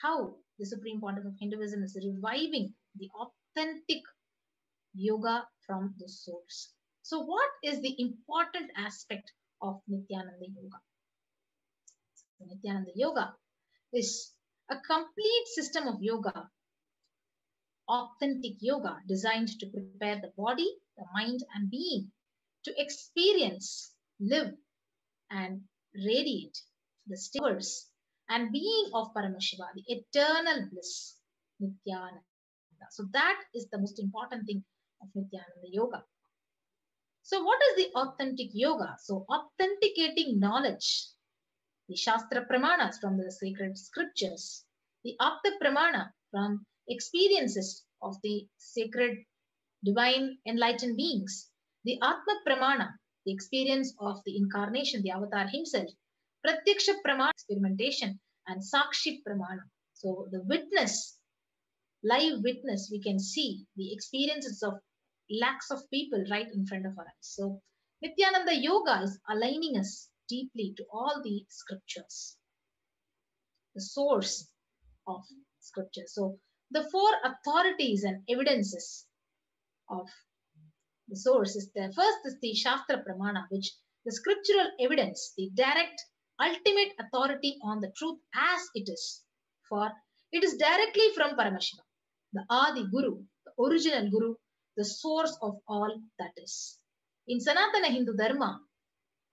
how the Supreme Pontiff of Hinduism is reviving the authentic yoga from the source. So what is the important aspect of Nityananda Yoga? So Nityananda Yoga is a complete system of yoga, authentic yoga designed to prepare the body, the mind and being to experience, live and radiate the stewards and being of Paramashiva, the eternal bliss, Nityananda. So that is the most important thing of Nityananda Yoga. So what is the authentic yoga? So authenticating knowledge, the Shastra Pramanas from the sacred scriptures, the Apta Pramana from experiences of the sacred divine enlightened beings, the Atma Pramana, the experience of the incarnation, the avatar himself, Pratyaksha Pramana, experimentation, and Sakshi Pramana. So the witness, live witness, we can see the experiences of lakhs of people right in front of our eyes. So Nityananda Yoga is aligning us deeply to all the scriptures, the source of scripture. So the four authorities and evidences of the source is there. First is the Shastra Pramana, which the scriptural evidence, the direct ultimate authority on the truth as it is. For it is directly from Paramashiva, the Adi Guru, the original Guru, the source of all that is. In Sanatana Hindu Dharma,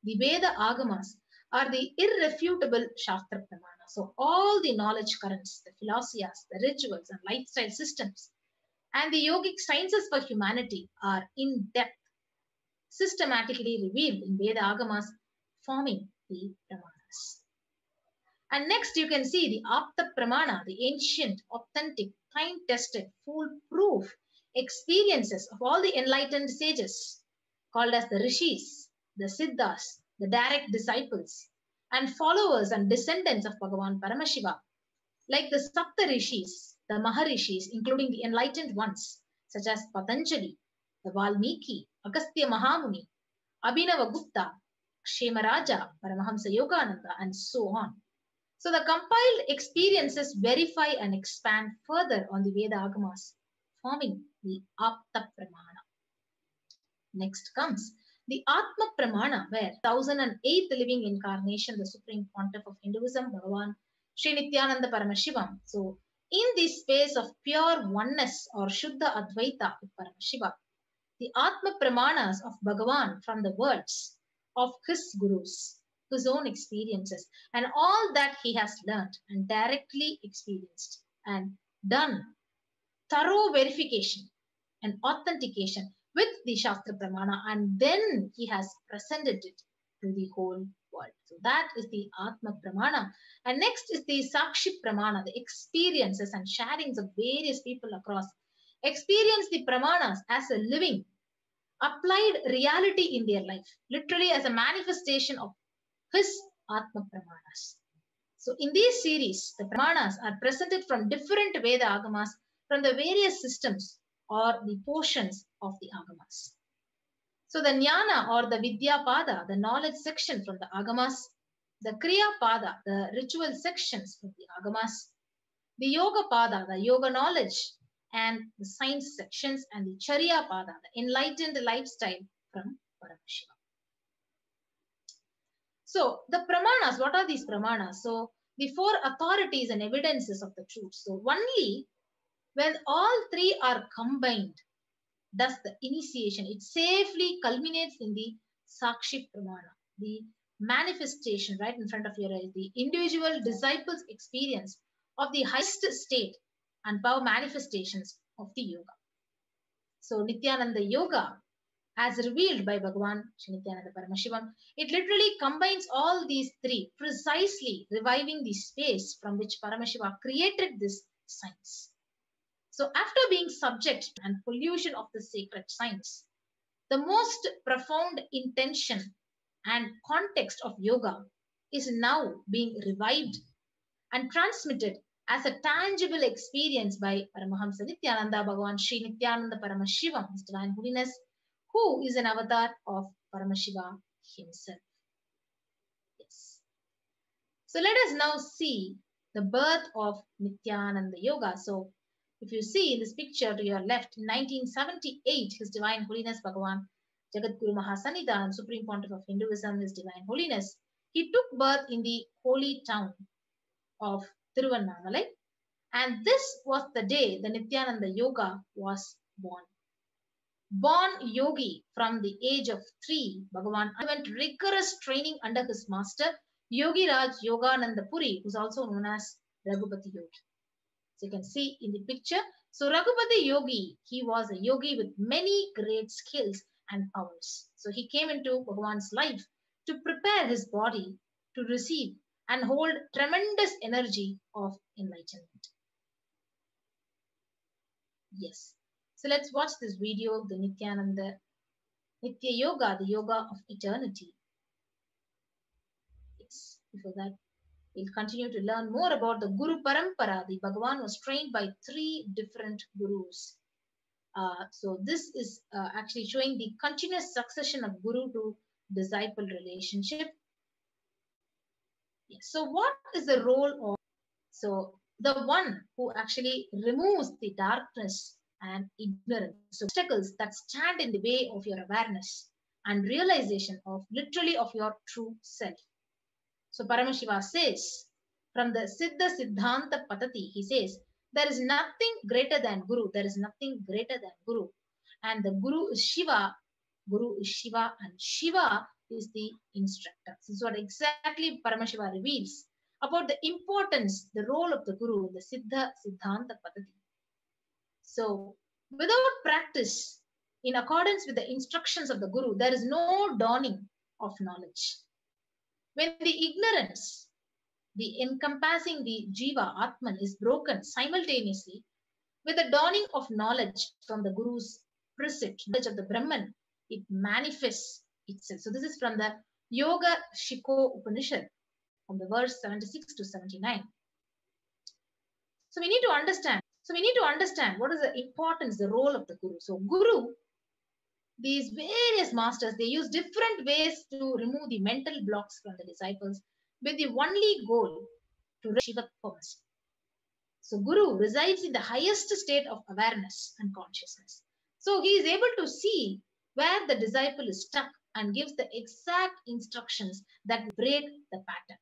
the Veda Agamas are the irrefutable Shastra Pramana. So all the knowledge currents, the philosophies, the rituals and lifestyle systems and the yogic sciences for humanity are in depth, systematically revealed in Veda Agamas, forming the Pramanas. And next you can see the Apta Pramana, the ancient, authentic, time-tested, foolproof experiences of all the enlightened sages called as the Rishis, the Siddhas, the direct disciples and followers and descendants of Bhagavan Paramashiva, like the Sapta Rishis, the Maharishis, including the enlightened ones, such as Patanjali, the Valmiki, Agastya Mahamuni, Abhinava Gupta, Kshemaraja, Paramahamsa Yogananda, and so on. So the compiled experiences verify and expand further on the Veda Agamas, forming the Apta Pramana. Next comes the Atma Pramana, where 1008th living incarnation, the Supreme Pontiff of Hinduism, Bhagavan Sri Nityananda Paramashivam. So in this space of pure oneness or Shuddha Advaita with Paramashiva, the Atma Pramanas of Bhagavan from the words of his gurus, his own experiences, and all that he has learned and directly experienced and done thorough verification and authentication with the Shastra Pramana, and then he has presented it to the whole world. So that is the Atma Pramana. And next is the Sakshi Pramana, the experiences and sharings of various people across experience the Pramanas as a living, applied reality in their life, literally as a manifestation of his Atma Pramanas. So in this series, the Pramanas are presented from different Veda Agamas, from the various systems or the portions of the Agamas. So the Jnana or the Vidya Pada, the knowledge section from the Agamas, the Kriya Pada, the ritual sections from the Agamas, the Yoga Pada, the yoga knowledge and the science sections, and the Charya Pada, the enlightened lifestyle from Paramashiva. So the Pramanas, what are these Pramanas? So the four authorities and evidences of the truth. So only when all three are combined does the initiation, it safely culminates in the Sakshi Pramana, the manifestation right in front of your eyes, the individual disciple's experience of the highest state and power manifestations of the yoga. So Nityananda Yoga, as revealed by Bhagavan Sri Nityananda Paramashivam, it literally combines all these three, precisely reviving the space from which Paramashiva created this science. So after being subject and pollution of the sacred science, the most profound intention and context of yoga is now being revived and transmitted as a tangible experience by Paramahamsa Nityananda Bhagavan Sri Nityananda Paramashivam, His Divine Holiness, who is an avatar of Paramashiva himself. Yes. So let us now see the birth of Nityananda Yoga. So if you see in this picture to your left, in 1978, His Divine Holiness Bhagavan Jagadguru Mahasannidhan, Supreme Pontiff of Hinduism, His Divine Holiness, he took birth in the holy town of Tiruvannamalai, and this was the day the Nityananda Yoga was born. Born yogi from the age of 3, Bhagavan underwent rigorous training under his master Yogi Raj Yogananda Puri, who is also known as Raghupati Yogi. So you can see in the picture. So Raghupati Yogi, he was a yogi with many great skills and powers. So he came into Bhagavan's life to prepare his body to receive and hold tremendous energy of enlightenment. Yes. So let's watch this video of the Nitya Yoga, the yoga of eternity. Yes. Before that, we'll continue to learn more about the Guru Parampara. The Bhagavan was trained by 3 different gurus. So this is actually showing the continuous succession of guru to disciple relationship. Yes. So what is the role of, so the one who actually removes the darkness and ignorance, so obstacles that stand in the way of your awareness and realization of literally of your true self. So Paramashiva says, from the Siddha Siddhanta Patati, he says, there is nothing greater than Guru. There is nothing greater than Guru. And the Guru is Shiva. Guru is Shiva and Shiva is the instructor. This is what exactly Paramashiva reveals about the importance, the role of the Guru in the Siddha Siddhanta Patati. So without practice, in accordance with the instructions of the Guru, there is no dawning of knowledge. When the ignorance, the encompassing the Jiva, Atman, is broken simultaneously with the dawning of knowledge from the Guru's precept, knowledge of the Brahman, it manifests itself. So this is from the Yoga Shiko Upanishad, from the verse 76 to 79. So we need to understand what is the importance, the role of the Guru. So Guru, these various masters, they use different ways to remove the mental blocks from the disciples with the only goal to reach Shivatmas. So Guru resides in the highest state of awareness and consciousness. So he is able to see where the disciple is stuck and gives the exact instructions that break the pattern.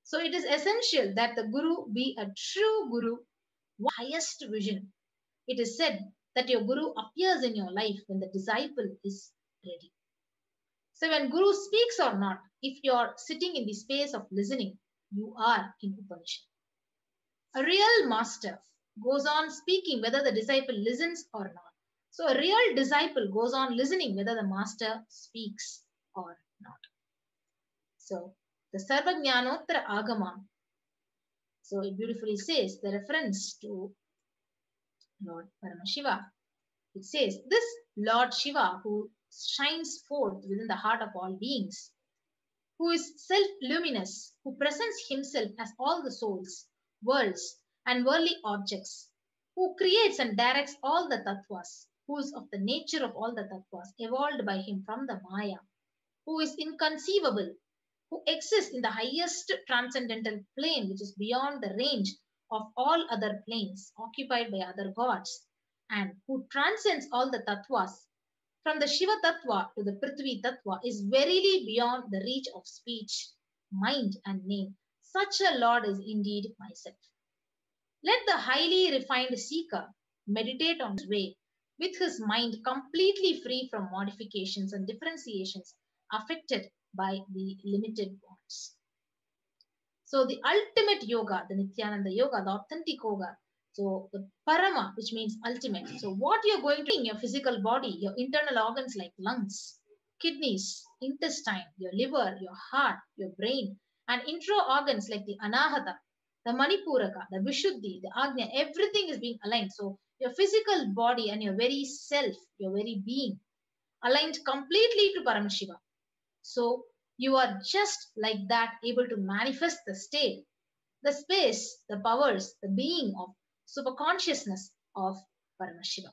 So it is essential that the Guru be a true Guru, highest vision. It is said that your Guru appears in your life when the disciple is ready. So when Guru speaks or not, if you are sitting in the space of listening, you are in Upanishad. A real master goes on speaking whether the disciple listens or not. So a real disciple goes on listening whether the master speaks or not. So the Sarvajnanottara Agama, so it beautifully says the reference to Lord Paramashiva. It says, this Lord Shiva who shines forth within the heart of all beings, who is self-luminous, who presents himself as all the souls, worlds, and worldly objects, who creates and directs all the tattvas, who is of the nature of all the tattvas, evolved by him from the Maya, who is inconceivable, who exists in the highest transcendental plane, which is beyond the range of all other planes occupied by other gods, and who transcends all the tattvas, from the Shiva tattva to the Prithvi tattva, is verily beyond the reach of speech, mind, and name. Such a Lord is indeed myself. Let the highly refined seeker meditate on his way with his mind completely free from modifications and differentiations affected by the limited bonds. So the ultimate yoga, the Nityananda yoga, the authentic yoga, so the Parama, which means ultimate. So what you're going to do in your physical body, your internal organs like lungs, kidneys, intestine, your liver, your heart, your brain, and intro organs like the Anahata, the Manipuraka, the Vishuddhi, the Agnya, everything is being aligned. So your physical body and your very self, your very being, aligned completely to Paramashiva. So you are just like that, able to manifest the state, the space, the powers, the being of superconsciousness of Paramashiva.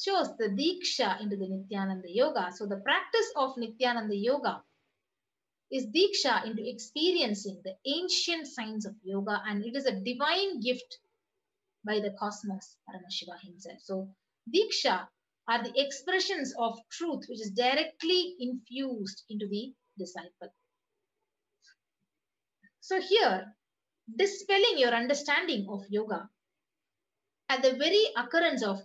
Shows the Diksha into the Nityananda Yoga. So the practice of Nityananda Yoga is Diksha into experiencing the ancient science of yoga, and it is a divine gift by the cosmos, Paramashiva himself. So, Diksha are the expressions of truth which is directly infused into the disciple. So, here, dispelling your understanding of yoga, at the very occurrence of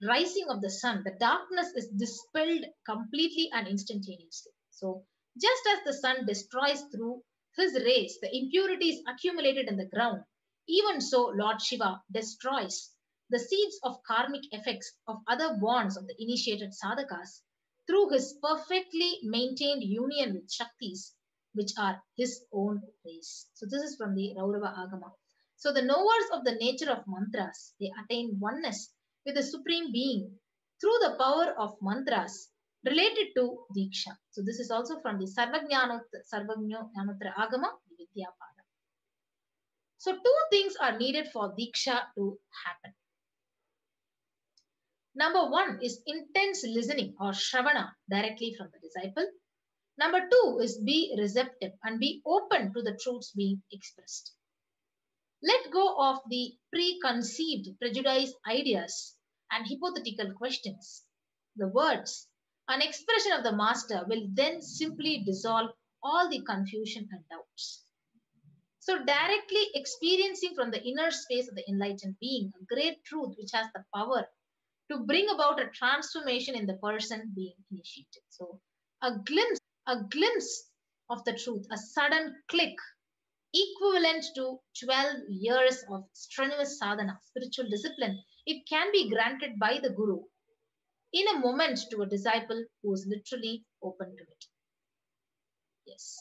rising of the sun, the darkness is dispelled completely and instantaneously. So, just as the sun destroys through his rays the impurities accumulated in the ground, even so Lord Shiva destroys the seeds of karmic effects of other bonds of the initiated sadhakas through his perfectly maintained union with Shaktis, which are his own rays. So, this is from the Raurava Agama. So, the knowers of the nature of mantras, they attain oneness with the Supreme Being through the power of mantras related to Diksha. So, this is also from the Sarvajnanottara Agama, Vidyapada. So, two things are needed for Diksha to happen. Number one is intense listening or Shravana directly from the disciple. Number two is be receptive and be open to the truths being expressed. Let go of the preconceived, prejudiced ideas and hypothetical questions. The words, an expression of the master, will then simply dissolve all the confusion and doubts. So, directly experiencing from the inner space of the enlightened being a great truth which has the power to bring about a transformation in the person being initiated. So, a glimpse of the truth, a sudden click, equivalent to 12 years of strenuous sadhana, spiritual discipline, it can be granted by the Guru in a moment to a disciple who is literally open to it. Yes.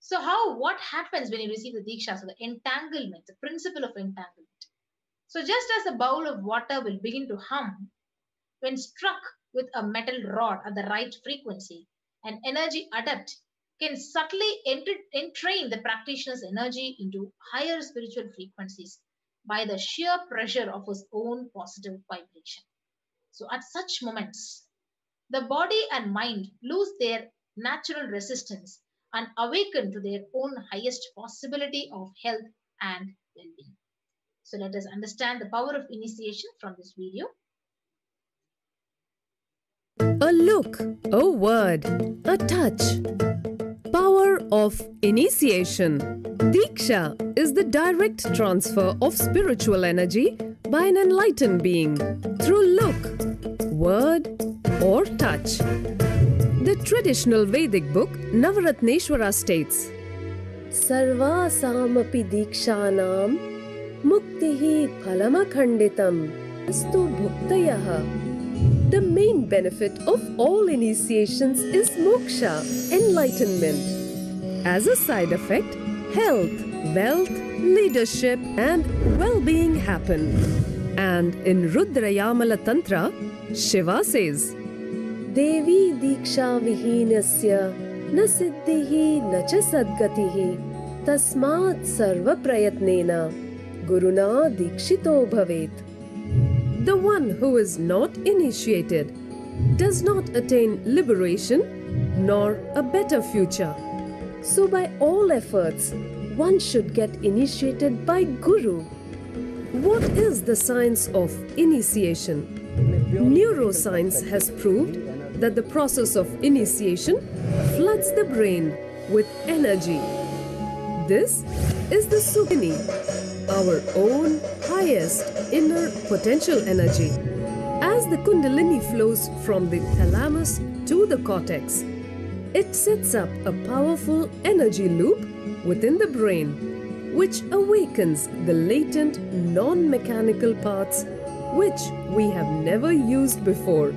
So what happens when you receive the Diksha? So the entanglement, the principle of entanglement. So just as a bowl of water will begin to hum when struck with a metal rod at the right frequency, an energy adept can subtly entrain the practitioner's energy into higher spiritual frequencies by the sheer pressure of his own positive vibration. So at such moments, the body and mind lose their natural resistance and awaken to their own highest possibility of health and well-being. So let us understand the power of initiation from this video. A look, a word, a touch. Power of initiation. Diksha is the direct transfer of spiritual energy by an enlightened being through look, word, or touch. The traditional Vedic book Navaratneshwara states, Sarva samapi dikshanam muktihi phalamakhanditam astu bhuktayah. The main benefit of all initiations is moksha, enlightenment. As a side effect, health, wealth, leadership and well-being happen. And in Rudrayamala Tantra, Shiva says, Devi diksha vihinasya na siddhihi na cha sadgatihi tasmat sarva prayatnena guruna dikshito bhavet. The one who is not initiated does not attain liberation nor a better future. So by all efforts, one should get initiated by Guru. What is the science of initiation? Neuroscience has proved that the process of initiation floods the brain with energy. This is the Sukini, our own highest inner potential energy. As the Kundalini flows from the thalamus to the cortex, it sets up a powerful energy loop within the brain, which awakens the latent non-mechanical parts which we have never used before.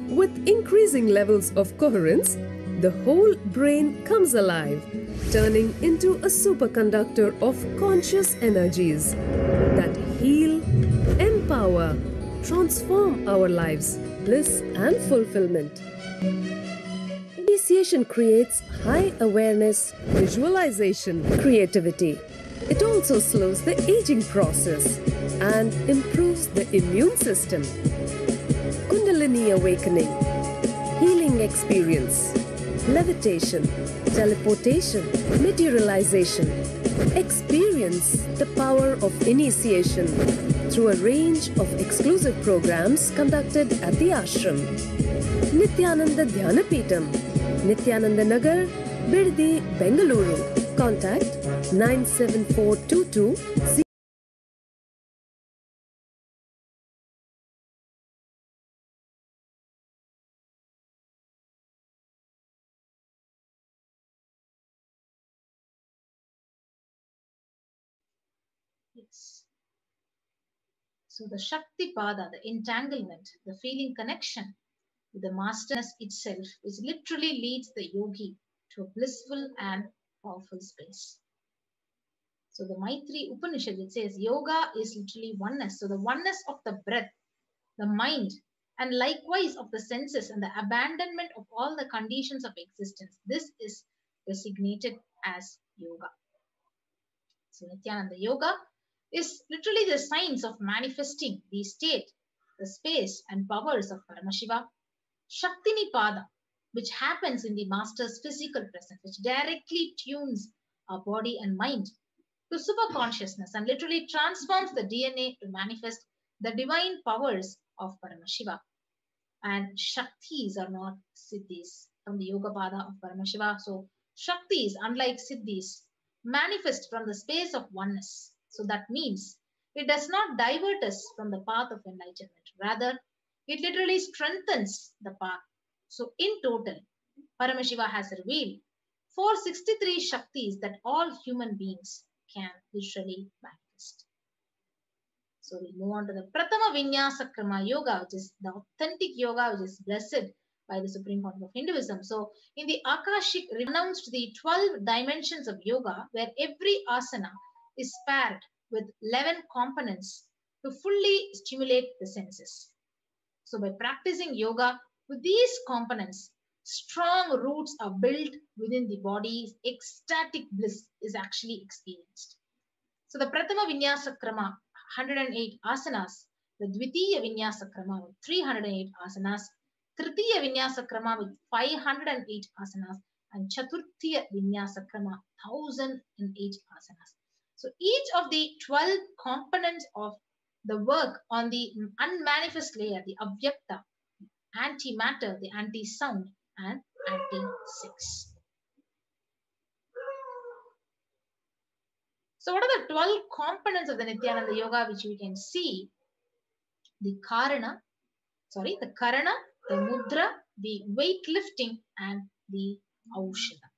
With increasing levels of coherence, the whole brain comes alive, turning into a superconductor of conscious energies that heal, empower, transform our lives, bliss and fulfillment. Initiation creates high awareness, visualization, creativity. It also slows the aging process and improves the immune system. Kundalini awakening, healing experience, levitation, teleportation, materialization. Experience the power of initiation through a range of exclusive programs conducted at the ashram. Nityananda Dhyanapitham, Nityananda Nagar, Birdi, Bengaluru. Contact 97422. Yes. So the Shakti Pada, the entanglement, the feeling connection with the masterness itself, which literally leads the yogi to a blissful and powerful space. So the Maitri Upanishad, it says yoga is literally oneness. So the oneness of the breath, the mind, and likewise of the senses and the abandonment of all the conditions of existence. This is designated as yoga. So Nityananda Yoga is literally the science of manifesting the state, the space and powers of Paramashiva. Shaktini Pada, which happens in the master's physical presence, which directly tunes our body and mind to super consciousness and literally transforms the DNA to manifest the divine powers of Paramashiva. And Shaktis are not Siddhis from the Yoga Pada of Paramashiva. So Shaktis, unlike Siddhis, manifest from the space of oneness. So that means it does not divert us from the path of enlightenment. Rather, it literally strengthens the path. So in total, Paramashiva has revealed 463 Shaktis that all human beings can literally manifest. So we move on to the Prathama Vinyasa Krama Yoga, which is the authentic yoga, which is blessed by the Supreme Court of Hinduism. So in the Akashic announced the 12 dimensions of yoga, where every asana is paired with 11 components to fully stimulate the senses. So by practicing yoga with these components, strong roots are built within the body's ecstatic bliss is actually experienced. So the Prathama Vinyasa Krama, 108 asanas, the Dvitiya Vinyasa Krama with 308 asanas, Tritiya Vinyasa Krama with 508 asanas, and Chaturthiya Vinyasa Krama, 1008 asanas. So each of the 12 components of the work on the unmanifest layer, the Avyakta, antimatter, the anti-sound, and anti-sex. So what are the 12 components of the Nityananda Yoga which we can see? The Karana, the Mudra, the weightlifting, and the Aushada.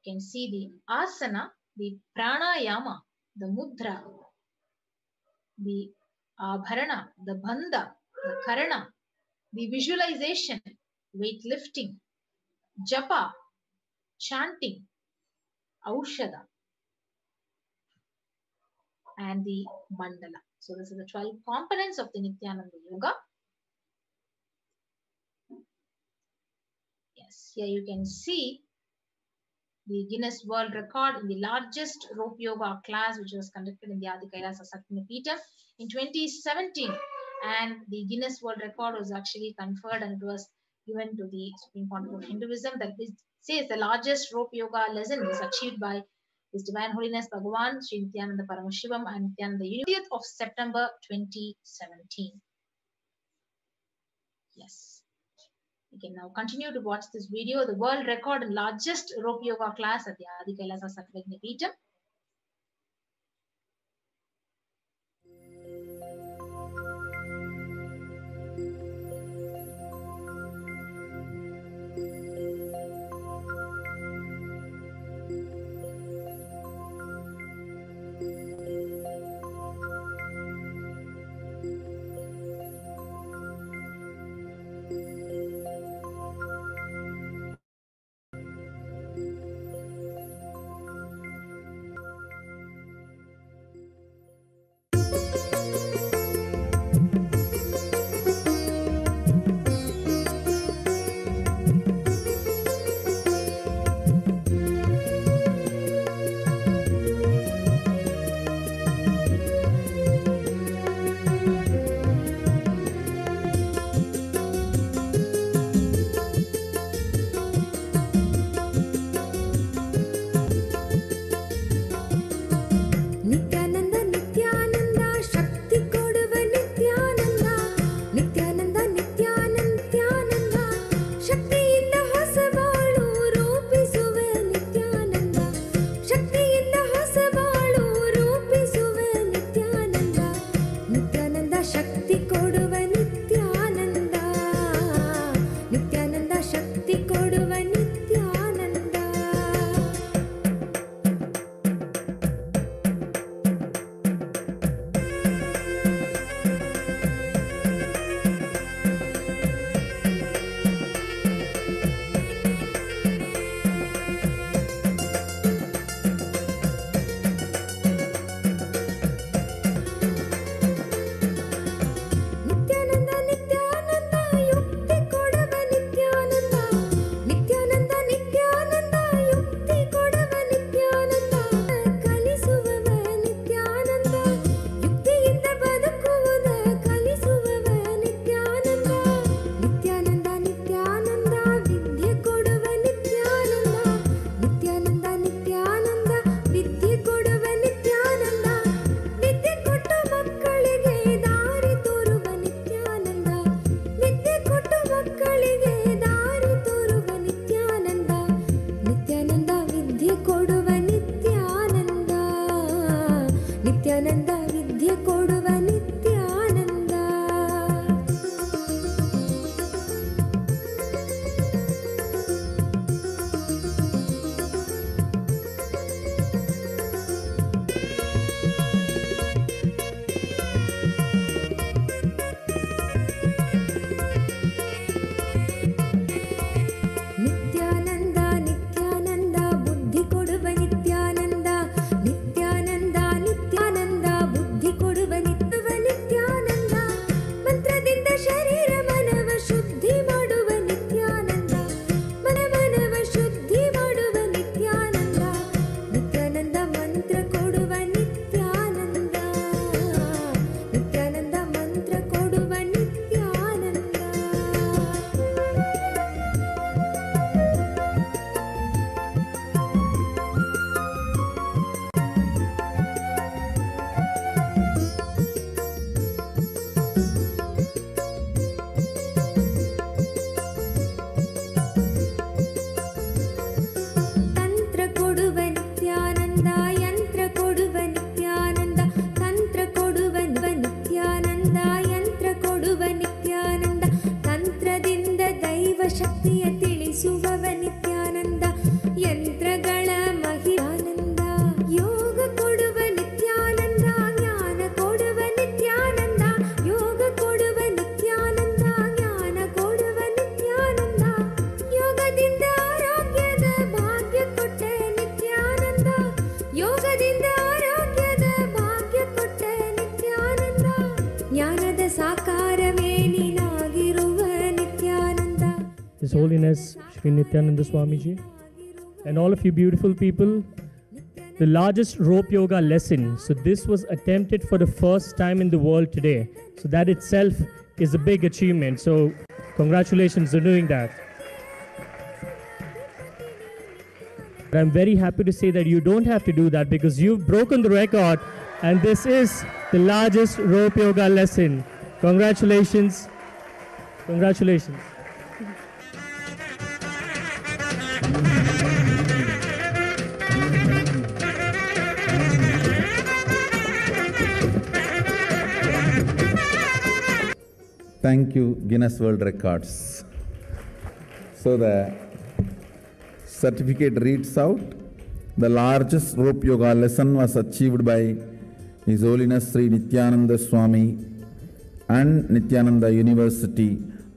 You can see the Asana, the Pranayama, the Mudra, the Abharana, the Bandha, the Karana, the visualization, weightlifting, Japa, chanting, Aushada, and the Mandala. So this is the 12 components of the Nityananda Yoga. Yes, here you can see the Guinness World Record in the largest rope yoga class, which was conducted in the Adi Kailasa Satyanapita in 2017. And the Guinness World Record was actually conferred and it was given to the Supreme Court of Hinduism. That says the largest rope yoga lesson was achieved by His Divine Holiness Bhagavan Sri Nityananda Paramashivam and Nityananda 20th of September 2017. Yes. We can now continue to watch this video, the world record and largest rope yoga class at the Adi Kailasa Satyanapita. ಶಕ್ತಿಯಿಂದ ಹೊಸಬಾಳು ರೂಪಿಸುವ ನಿತ್ಯಾನಂದ, ಶಕ್ತಿಯಿಂದ ಹೊಸಬಾಳು ರೂಪಿಸುವ ನಿತ್ಯಾನಂದ, ನಿತ್ಯಾನಂದ ಶಕ್ತಿ ಕೊಡುವ ನಿತ್ಯಾನಂದ, ನಿತ್ಯಾನಂದ ಶಕ್ತಿ ಕೊಡುವ ನಿತ್ಯಾನಂದ. ನಿತ್ಯಾನಂದ ನಿತ್ಯಾನಂದ ಯುಕ್ತಿ ಕೊಡುವ ನಿತ್ಯಾನಂದ, ನಿತ್ಯಾನಂದ ನಿತ್ಯಾನಂದ ಯುಕ್ತಿ ಕೊಡುವ ನಿತ್ಯಾನಂದ, ಕಲಿಸುವವ ನಿತ್ಯಾನಂದ, ಯುಕ್ತಿಯಿಂದ ಬದುಕುವುದ ಕಲಿಸುವವ ನಿತ್ಯಾನಂದ, ನಿತ್ಯಾನಂದ ನಿತ್ಯಾನಂದ ವಿದ್ಯೆ ಕೊಡುವ ನಿತ್ಯಾನಂದ, ನಿತ್ಯಾನಂದ ನಿತ್ಯಾನಂದ ವಿದ್ಯೆ ಕೊಡುವ ನಿತ್ಯಾನಂದ, ವಿದ್ಯೆ ಕೊಟ್ಟು ಮಕ್ಕಳಿಗೆ ದಾರಿ ತೋರುವ ನಿತ್ಯಾನಂದ, ವಿದ್ಯೆ ಕೊಟ್ಟು ಮಕ್ಕಳಿಗೆ ದಾರಿ ತೋರುವ ನಿತ್ಯಾನಂದ, ನಿತ್ಯಾನಂದ ವಿದ್ಯೆ ಕೊಡುವ ನಿತ್ಯಾನಂದ, ನಿತ್ಯಾನಂದ ವಿದ್ಯೆ ಕೊಡುವ ನಿತ್ಯಾನಂದ. ನಿತ್ಯಾನಂದ ನಿತ್ಯಾನಂದ ಬುದ್ಧಿ ಕೊಡುವ ನಿತ್ಯಾನಂದ, ನಿತ್ಯಾನಂದ ನಿತ್ಯಾನಂದ ಬುದ್ಧಿ ಕೊಡುವ ನಿತ್ಯಾನಂದ, ಮಂತ್ರದಿಂದ ಶರೀರ ಮನವ ಶುದ್ಧಿ ಮಾಡುವ ನಿತ್ಯಾನಂದ, ಮನವ ಶುದ್ಧಿ ಮಾಡುವ ನಿತ್ಯಾನಂದ, ನಿತ್ಯಾನಂದ ಮಂತ್ರ ಕೊಡುವ ನಿತ್ಯಾನಂದ, ನಿತ್ಯಾನಂದ ಮಂತ್ರ ಕೊಡುವ ನಿತ್ಯಾನಂದ. ತಂತ್ರ ಕೊಡುವ ನಿತ್ಯಾನಂದ, ಯಂತ್ರ ಕೊಡುವ ನಿತ್ಯಾನಂದ, ತಂತ್ರ ಕೊಡುವ ನಿತ್ಯಾನಂದ, ಯಂತ್ರ ಕೊಡುವ ನಿತ್ಯಾನಂದ, ತಂತ್ರದಿಂದ ದೈವ ಶಕ್ತಿಯ ತಿಳಿಸುವವ ನಿತ್ಯಾನಂದ, ಯಂತ್ರಗಳ ಮಹಿಮಾನಂದ, ಯೋಗ ಕೊಡುವ ನಿತ್ಯಾನಂದ, ಜ್ಞಾನ ಕೊಡುವ ನಿತ್ಯಾನಂದ, ಯೋಗ ಕೊಡುವ ನಿತ್ಯಾನಂದ, ಜ್ಞಾನ ಕೊಡುವ ನಿತ್ಯಾನಂದ, ಯೋಗದಿಂದ ಆರೋಗ್ಯದ ಭಾಗ್ಯ ಕೊಟ್ಟ ನಿತ್ಯಾನಂದ, ಯೋಗದಿಂದ ಆರೋಗ್ಯದ ಭಾಗ್ಯ ಕೊಟ್ಟ ನಿತ್ಯಾನಂದ, ಜ್ಞಾನದ ಸಾಕಾರವೇ ನೀನಾಗಿರುವ Nithyananda. His Holiness Sri Nityananda Swamiji and all of you beautiful people, the largest rope yoga lesson. So this was attempted for the first time in the world today. So that itself is a big achievement. So congratulations on doing that. But I'm very happy to say that you don't have to do that because you've broken the record and this is the largest rope yoga lesson. Congratulations. Congratulations. Thank you, Guinness World Records. So the certificate reads out, the largest rope yoga lesson was achieved by His Holiness Sri Nityananda Swami and Nityananda University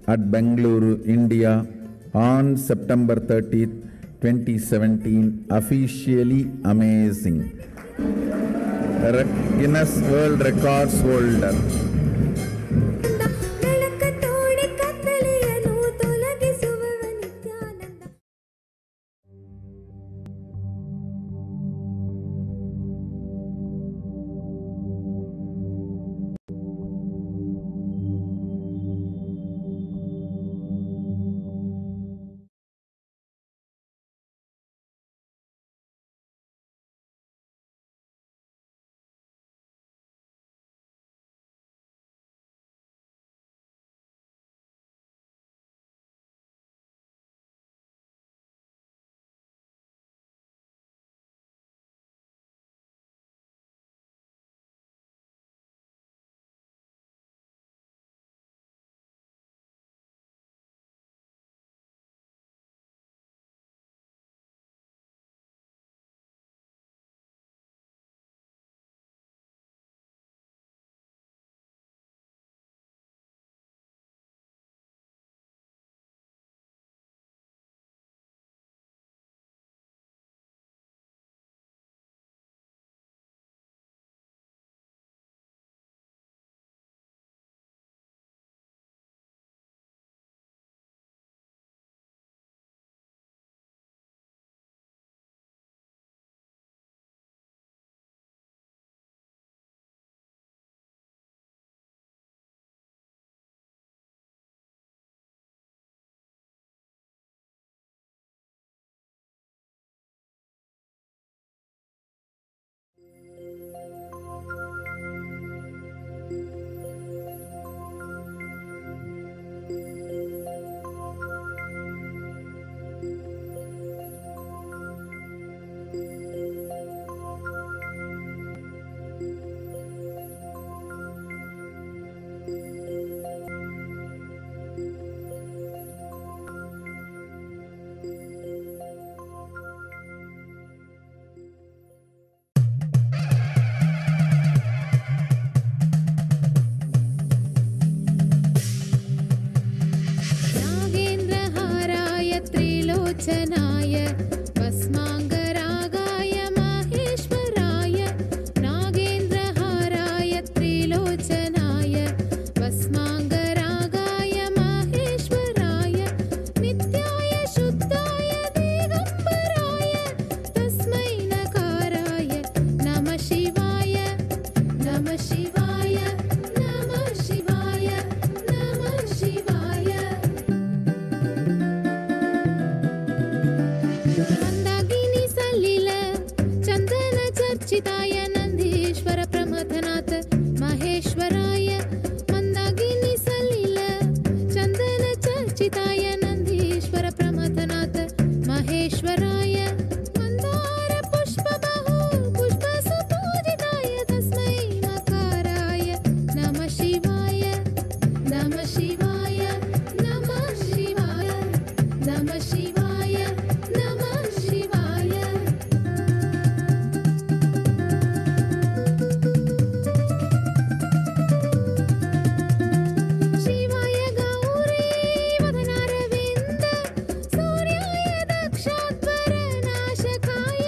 at Bengaluru, India on September 30th, 2017. Officially amazing. Guinness World Records holder. त्रिलोचनाय भस्माङ्गरागाय माहेश्वराय नागेन्द्रहाराय त्रिलोचनाय भस्माङ्गरागाय माहेश्वराय नित्याय शुद्धाय दिगम्बराय तस्मै नकाराय नमः शिवाय नमः शिवाय नमः शिवाय नमः शिवाय मंदाकिनी सलिल चंदन चर्चिताय नंदीश्वर प्रमथनाथ महेश्वराय मंदाकिनी सलिल चंदन चर्चिताय नंदीश्वर प्रमथनाथ महेश्वराय मंदार पुष्प बहु पुष्प सुपूजिताय तस्मै नकाराय नमः शिवाय नमः शिवाय नमः शिवाय नमः शिवाय नमः शिवाय शिवाय गौरी वदनारविन्द सूर्याय दक्षाध्वरनाशकाय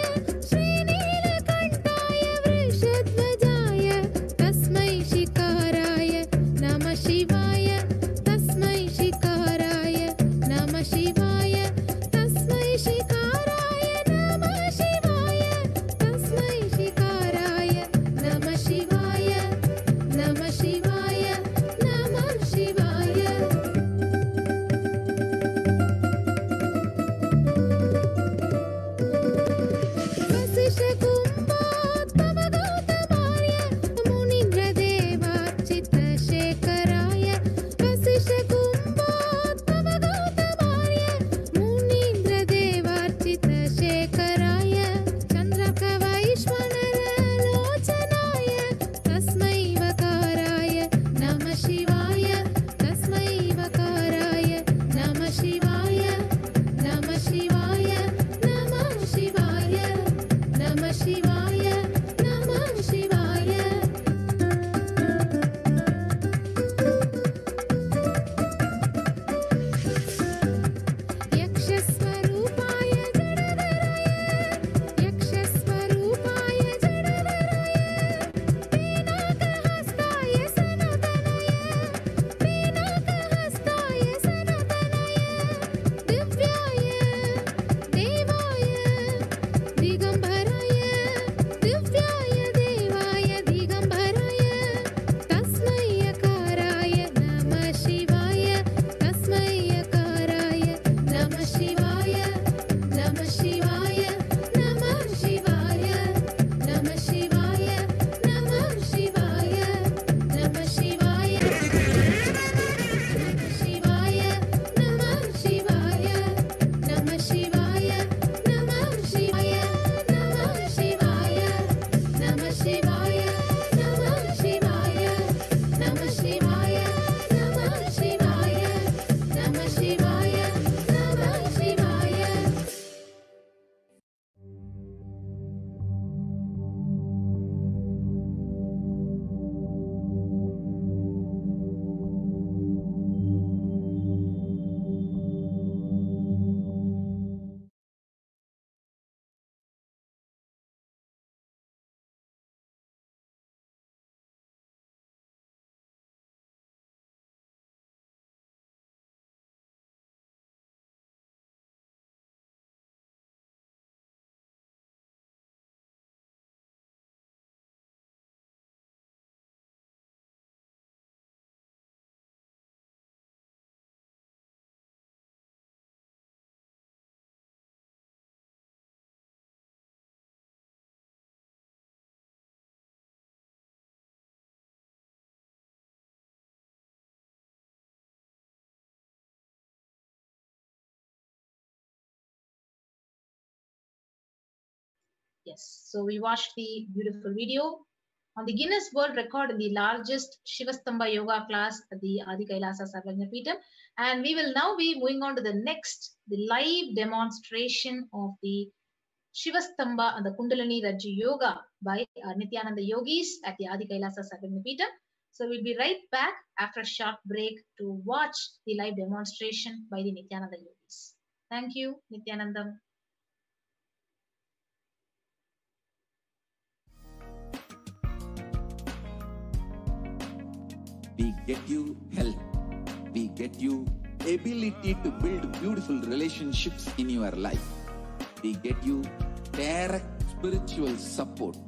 श्रीनीलकण्ठाय वृषध्वजाय तस्मै शिकाराय नमः शिवाय तस्मै शिकाराय नमः शिवाय तस्मै शिकाराय नमः शिवाय तस्मै शिकाराय नमः शिवाय नमः शिवाय नमः शिवाय वसिष्ठकुम्भोद्भव गौतमार्य मुनीन्द्रदेवार्चितशेखराय वसिष्ठकुम्भोद्भव गौतमार्य मुनीन्द्रदेवार्चितशेखराय चन्द्रकवैश्वनरलोचनाय तस्मै वकाराय नमः शिवाय तस्मै वकाराय नमः शिवाय नमः शिवाय नमः शिवाय नमः शिवाय नमः शिवाय यक्षस्वरूपाय जडधराय यक्षस्वरूपाय जडधराय पीनाकहस्ताय सनातनाय पीनाकहस्ताय सनातनाय दिव्याय देवाय दिगम्बराय दिव्याय देवाय दिगम्बराय तस्मै यकाराय नमः शिवाय तस्मै यकाराय नमः शिवाय नमः शिवाय नमः शिवाय नमः शिवाय नमः शिवाय नमः शिवाय शिवाय नमः शिवाय नमः शिवाय नमः शिवाय नमः शिवाय नमः शिवाय नमः शिवाय नमः शिवाय नमः शिवाय नमः शिवाय नमः शिवाय Yes, so we watched the beautiful video on the Guinness World Record in the largest Shivastamba yoga class at the Adi Kailasa Sarvajna Peetham. And we will now be moving on to the next, the live demonstration of the Shivastamba and the Kundalini Rajya Yoga by our Nityananda Yogis at the Adi Kailasa Sarvajna Peetham. So we'll be right back after a short break to watch the live demonstration by the Nityananda Yogis. Thank you, Nityanandam. We get you health. We get you ability to build beautiful relationships in your life. We get you direct spiritual support,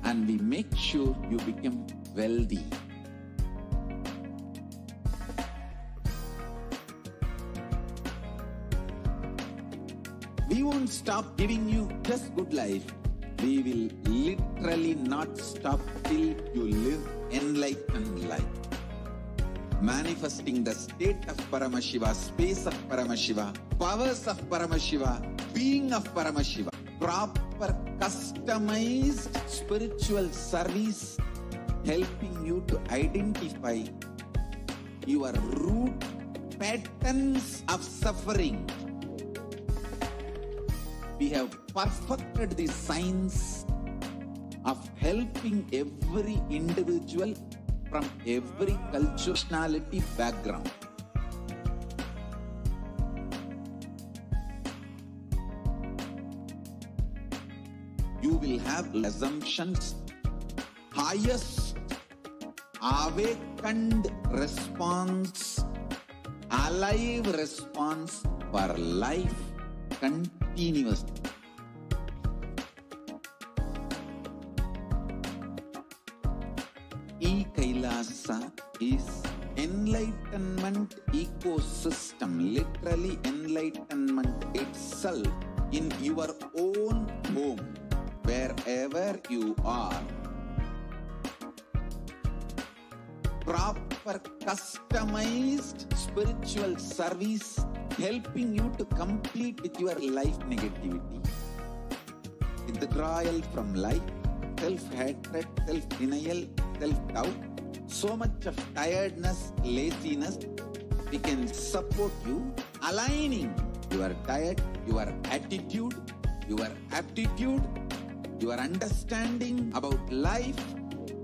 and we make sure you become wealthy. We won't stop giving you just good life. We will literally not stop till you live enlightened life. Manifesting the state of Paramashiva, space of Paramashiva, powers of Paramashiva, being of Paramashiva. Proper customized spiritual service helping you to identify your root patterns of suffering. We have perfected the science of helping every individual from every culturality background. You will have assumptions, highest awakened response, alive response for life continuously. E-Kailasa is enlightenment ecosystem, literally enlightenment itself in your own home, wherever you are. Proper customized spiritual service helping you to complete with your life negativity. Withdrawal from life, self-hatred, self-denial, self-doubt, so much of tiredness, laziness. We can support you aligning your diet, your attitude, your aptitude, your understanding about life.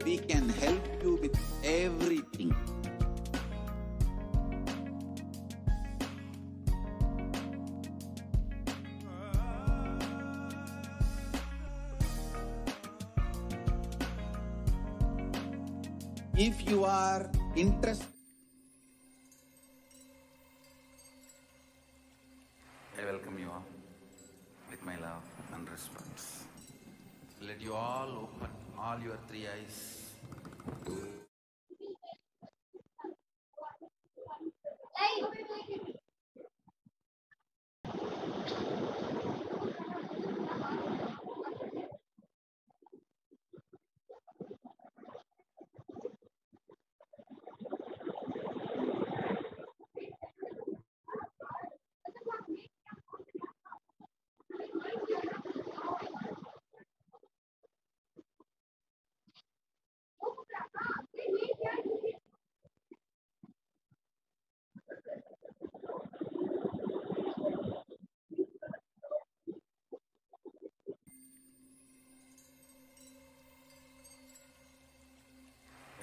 We can help you with everything. If you are interested, I welcome you all with my love and respect. Let you all open all your three eyes.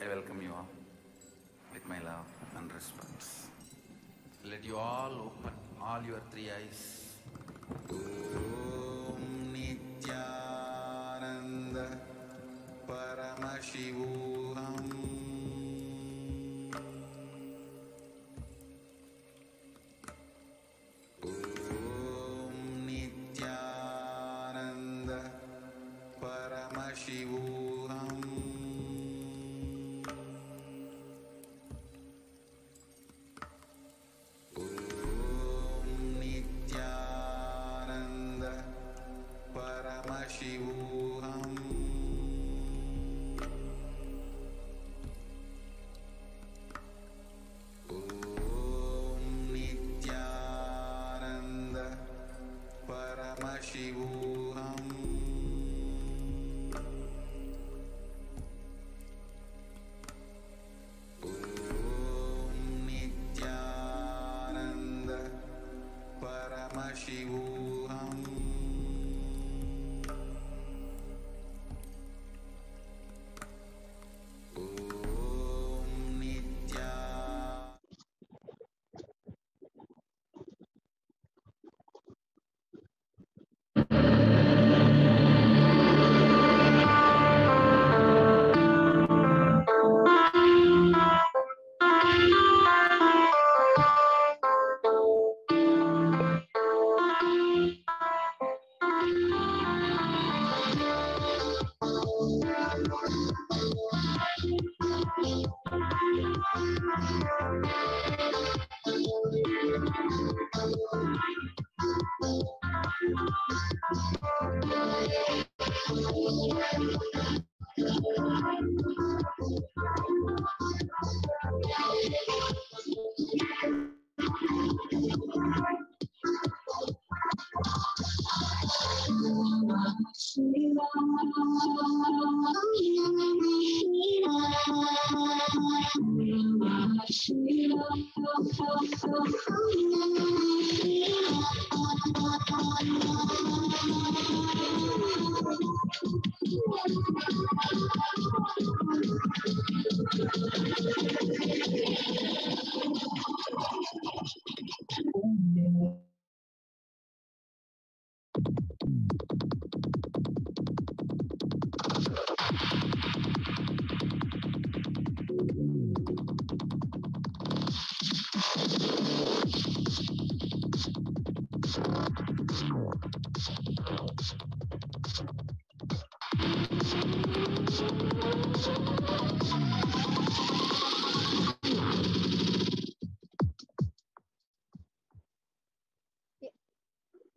I welcome you all with my love and respect. Let you all open all your three eyes. Om Nityananda Paramashivoham. Om Nityananda Paramashivoham. Paramashivoham. Om Nityananda Paramashivoham. Om Nityananda Paramashivoham.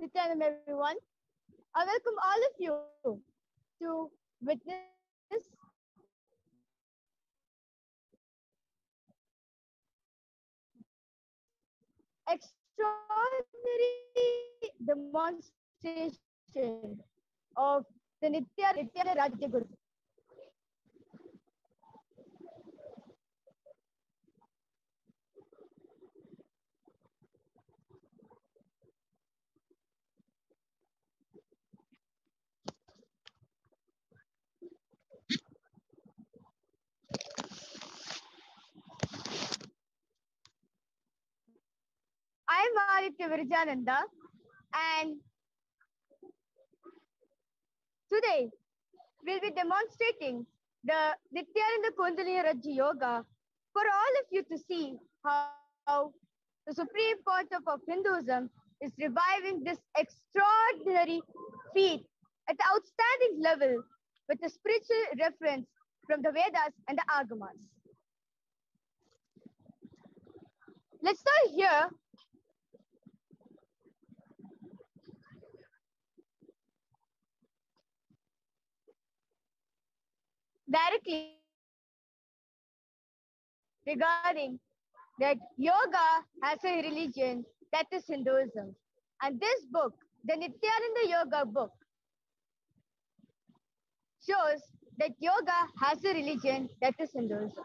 Nityanam, everyone. I welcome all of you to witness extraordinary demonstration of the Nityananda Rajya Guru. I am Aditya Virajananda, and today we'll be demonstrating the Nityananda Kundalini Rajya Yoga for all of you to see how the supreme concept of Hinduism is reviving this extraordinary feat at the outstanding level with a spiritual reference from the Vedas and the Agamas. Let's start here. Directly regarding that yoga has a religion, that is Hinduism. And this book, the Nityananda Yoga book, shows that yoga has a religion, that is Hinduism.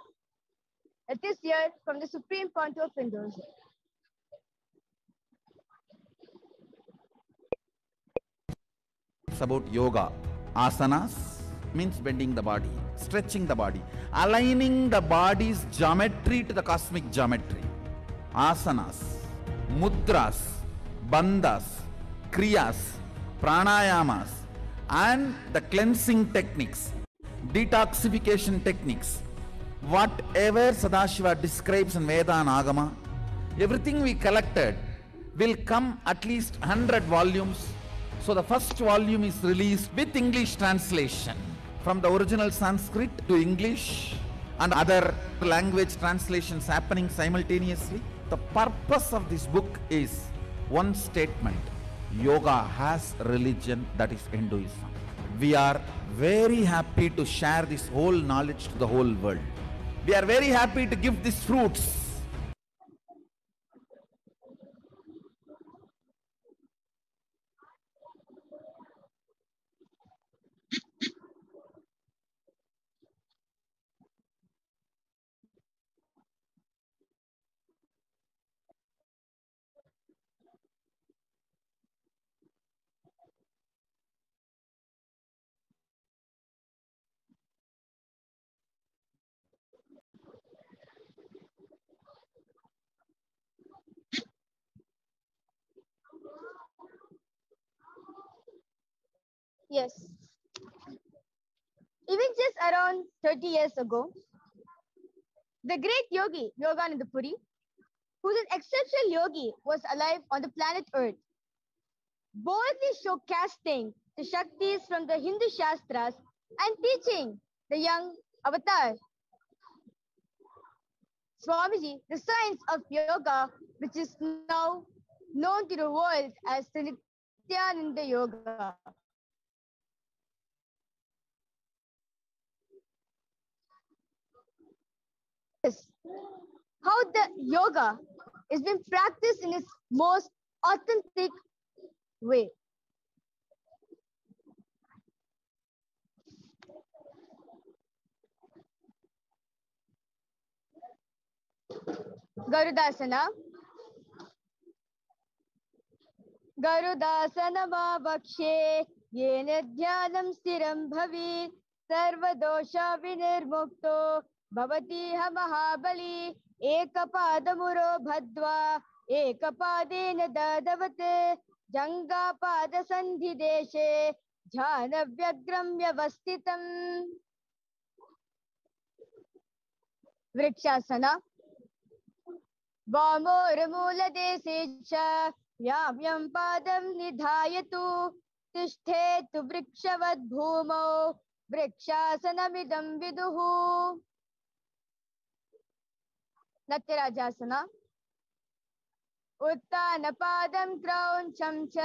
It is here from the supreme contour of Hinduism. It's about yoga. Asanas means bending the body, stretching the body, aligning the body's geometry to the cosmic geometry. Asanas, mudras, bandhas, kriyas, pranayamas, and the cleansing techniques, detoxification techniques, whatever Sadashiva describes in Veda and Agama, everything we collected will come at least 100 volumes. So the first volume is released with English translation from the original Sanskrit to English and other language translations happening simultaneously. The purpose of this book is one statement: yoga has religion, that is Hinduism. We are very happy to share this whole knowledge to the whole world. We are very happy to give these fruits. Yes. Even just around 30 years ago, the great yogi, Yogananda Puri, who's an exceptional yogi, was alive on the planet Earth, boldly showcasing the Shaktis from the Hindu Shastras and teaching the young avatar, Swamiji, the science of yoga, which is now known to the world as the Nityananda Yoga. How the yoga is being practiced in its most authentic way. Garudasana. Garudasanamabakshe yena dhyanam stiram bhavi sarvadosha vinirmukto bhavati ha mahabali ekapadamuro bhadva ekapadena dadavate jangapada sandhi deshe jhanavyagram vyavasthitam. Vrikshasana. वामोर्मूलदेशे च याम्यं पादं निधायतु तिष्ठेतु वृक्षवद्भूमौ वृक्षासनमिदं विदुः. नत्यराजासना. उत्तानपादं क्रौञ्चं च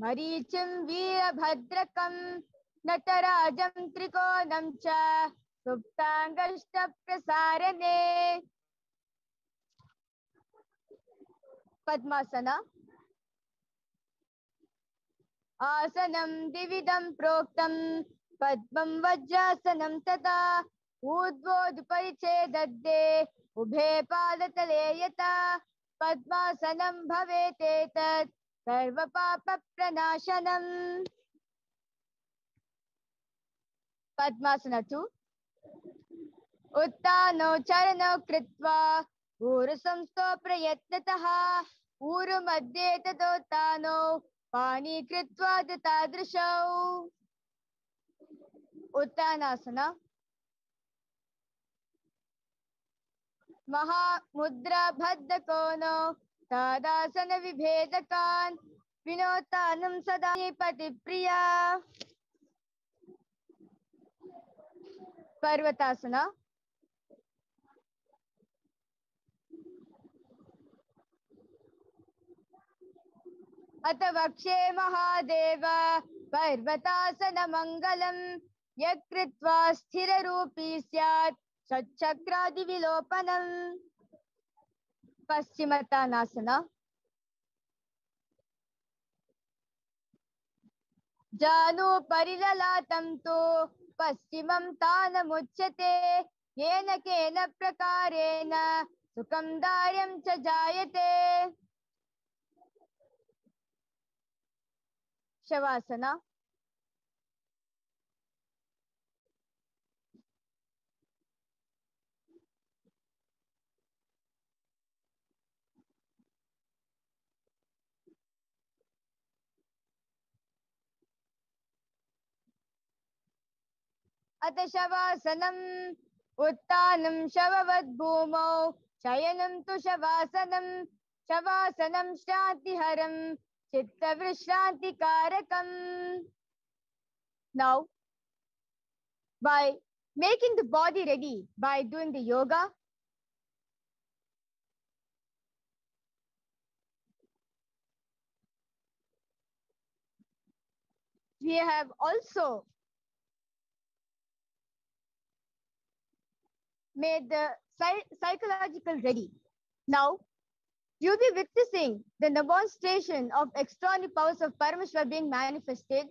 मरीचिं वीरभद्रकं नटराजं त्रिकोणं च सुप्ताङ्गष्टप्रसारणे. Padmasana. Asanam dividam proktam padmam vajrasanam tata udvoduparichedadde ubhe padatale yata padmasanam bhavetetat sarva papa pranashanam. Padmasana 2. Uttano charano kritva ऊरुसंस्थो प्रयत्नतः ऊरुमध्ये तदोत्तानो पाणी कृत्वा तादृशौ. उत्तानासना. महामुद्रा भद्रकोनो तादासन विभेदकान् विनोत्तानं सदा पतिप्रिया. पर्वतासना. अत वक्षे महादेव पर्वतासन मंगलम यकृत्वा स्थिर रूपी स्यात् सच्चक्रादि विलोपनम. पश्चिमतानासना. जानु परिललातं तु पश्चिमं तानमुच्यते येन केन प्रकारेण सुखं दार्यं च जायते. शवासना. अत शवासनम् उत्तानं शववद्भूमौ शयनं तु शवासनं शवासनं शान्तिहरं चित्तविश्रान्तिकारकम्. Now, by making the body ready by doing the yoga, we have also made the psychological ready. Now, you'll be witnessing the demonstration of extraordinary powers of Parameshwar being manifested.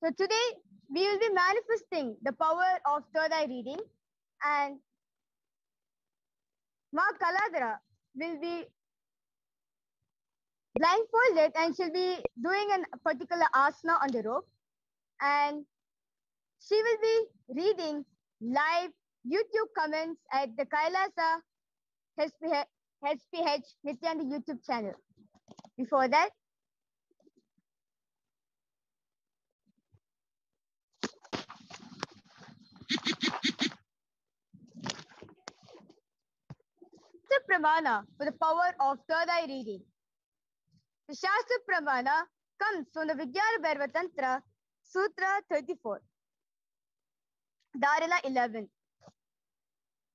So today, we will be manifesting the power of third eye reading, and Ma Kaladra will be blindfolded and she'll be doing a particular asana on the rope, and she will be reading live YouTube comments at the Kailasa HPH Nityananda YouTube channel. Before that, the Pramana for the power of third eye reading. The Shastra Pramana comes from the Vijnana Bhairava Tantra, Sutra 34. Dharana 11.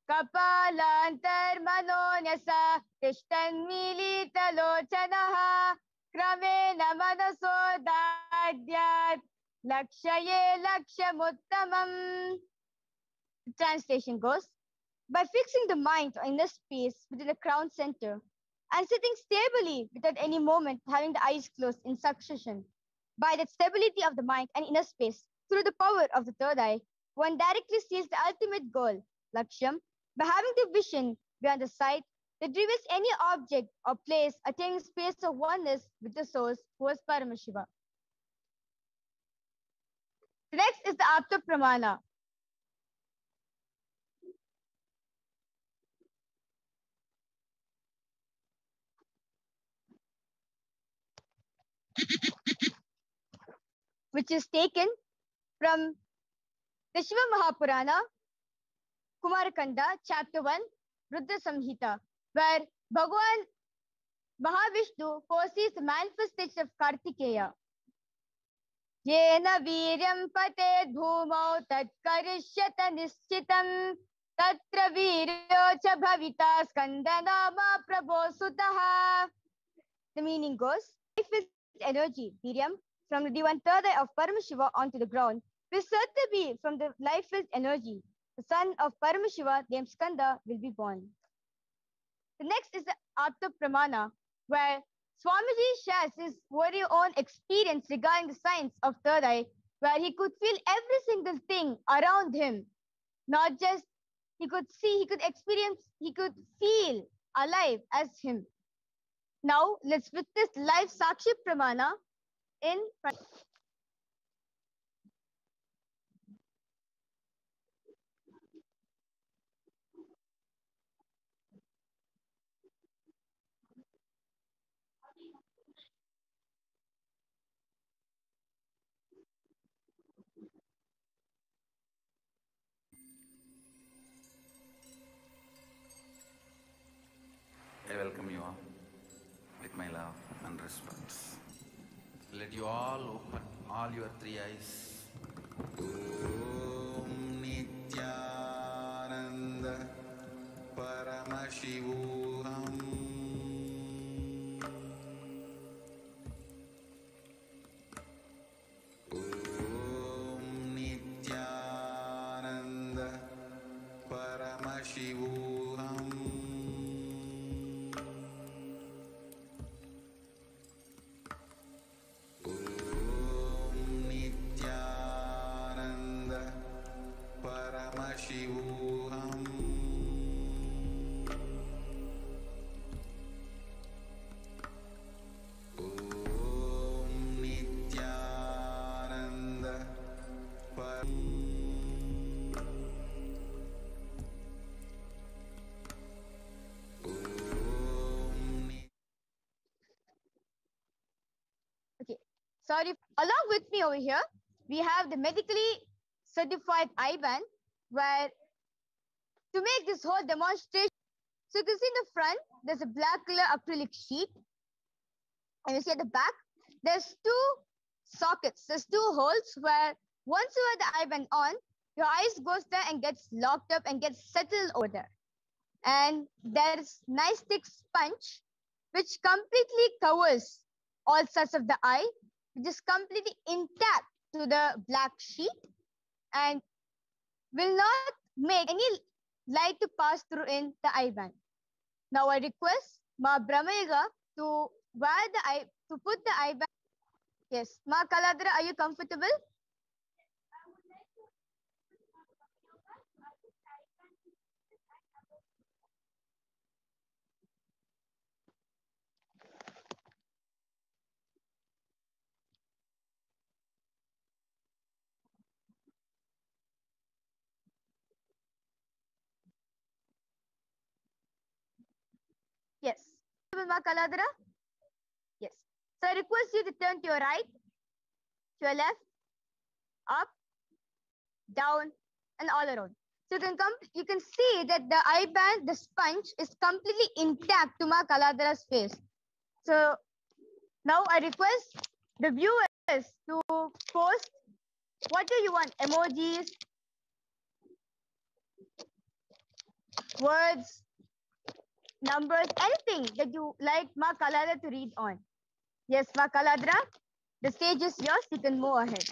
Kapalantarmanonyasa tishtanmilitalochanaha kramena manasodadyat lakshaye lakshamuttamam. The translation goes, by fixing the mind or inner space within the crown center and sitting stably without any movement, having the eyes closed in succession, by that stability of the mind and inner space, through the power of the third eye, one directly sees the ultimate goal, Lakshyam, by having the vision beyond the sight that reveals any object or place attaining space of oneness with the source who is Paramashiva. The next is the Apta Pramana. Which is taken from the Shiva Mahapurana, Kumarakanda, chapter 1, Rudra Samhita, where Bhagavan Mahavishnu foresees the manifestation of Kartikeya. Yena viryam pated bhumau tat karishyata nischitam tatra viryo cha bhavita skandanama prabho sutaha. The meaning goes, life is energy, viryam, from the divine third eye of Paramashiva onto the ground, will certainly be from the life-filled energy. The son of Paramashiva, named Skanda, will be born. The next is the Apta Pramana, where Swamiji shares his very own experience regarding the science of third eye, where he could feel every single thing around him. Not just he could see, he could experience, he could feel alive as him. Now, let's witness live Sakshi Pramana in front. I welcome you all with my love and respect. Let you all open all your three eyes. Om Nityananda Paramashivoham. Om Nityananda Paramashivoham. Paramashivoham. Om Nityananda Okay, sorry. Along with me over here, we have the medically certified eye band, where to make this whole demonstration, so you can see in the front, there's a black color acrylic sheet. And you see at the back, there's two sockets, there's two holes where once you have the eye band on, your eyes goes there and gets locked up and gets settled over there. And there's nice thick sponge which completely covers all sides of the eye, which is completely intact to the black sheet and will not make any light to pass through in the eye band. Now I request Ma Brahmayega to wear the eye, to put the eye band. Yes, Ma Kaladra, are you comfortable? Yes. Ma Kaladra? Yes. So I request you to turn to your right, to your left, up, down, and all around. So you can see that the eye band, the sponge, is completely intact to Ma Kaladra's face. So now I request the viewers to post what do you want, emojis, words, numbers, anything that you like Ma Kaladra to read on. Yes, Ma Kaladra, the stage is yours. You can move ahead.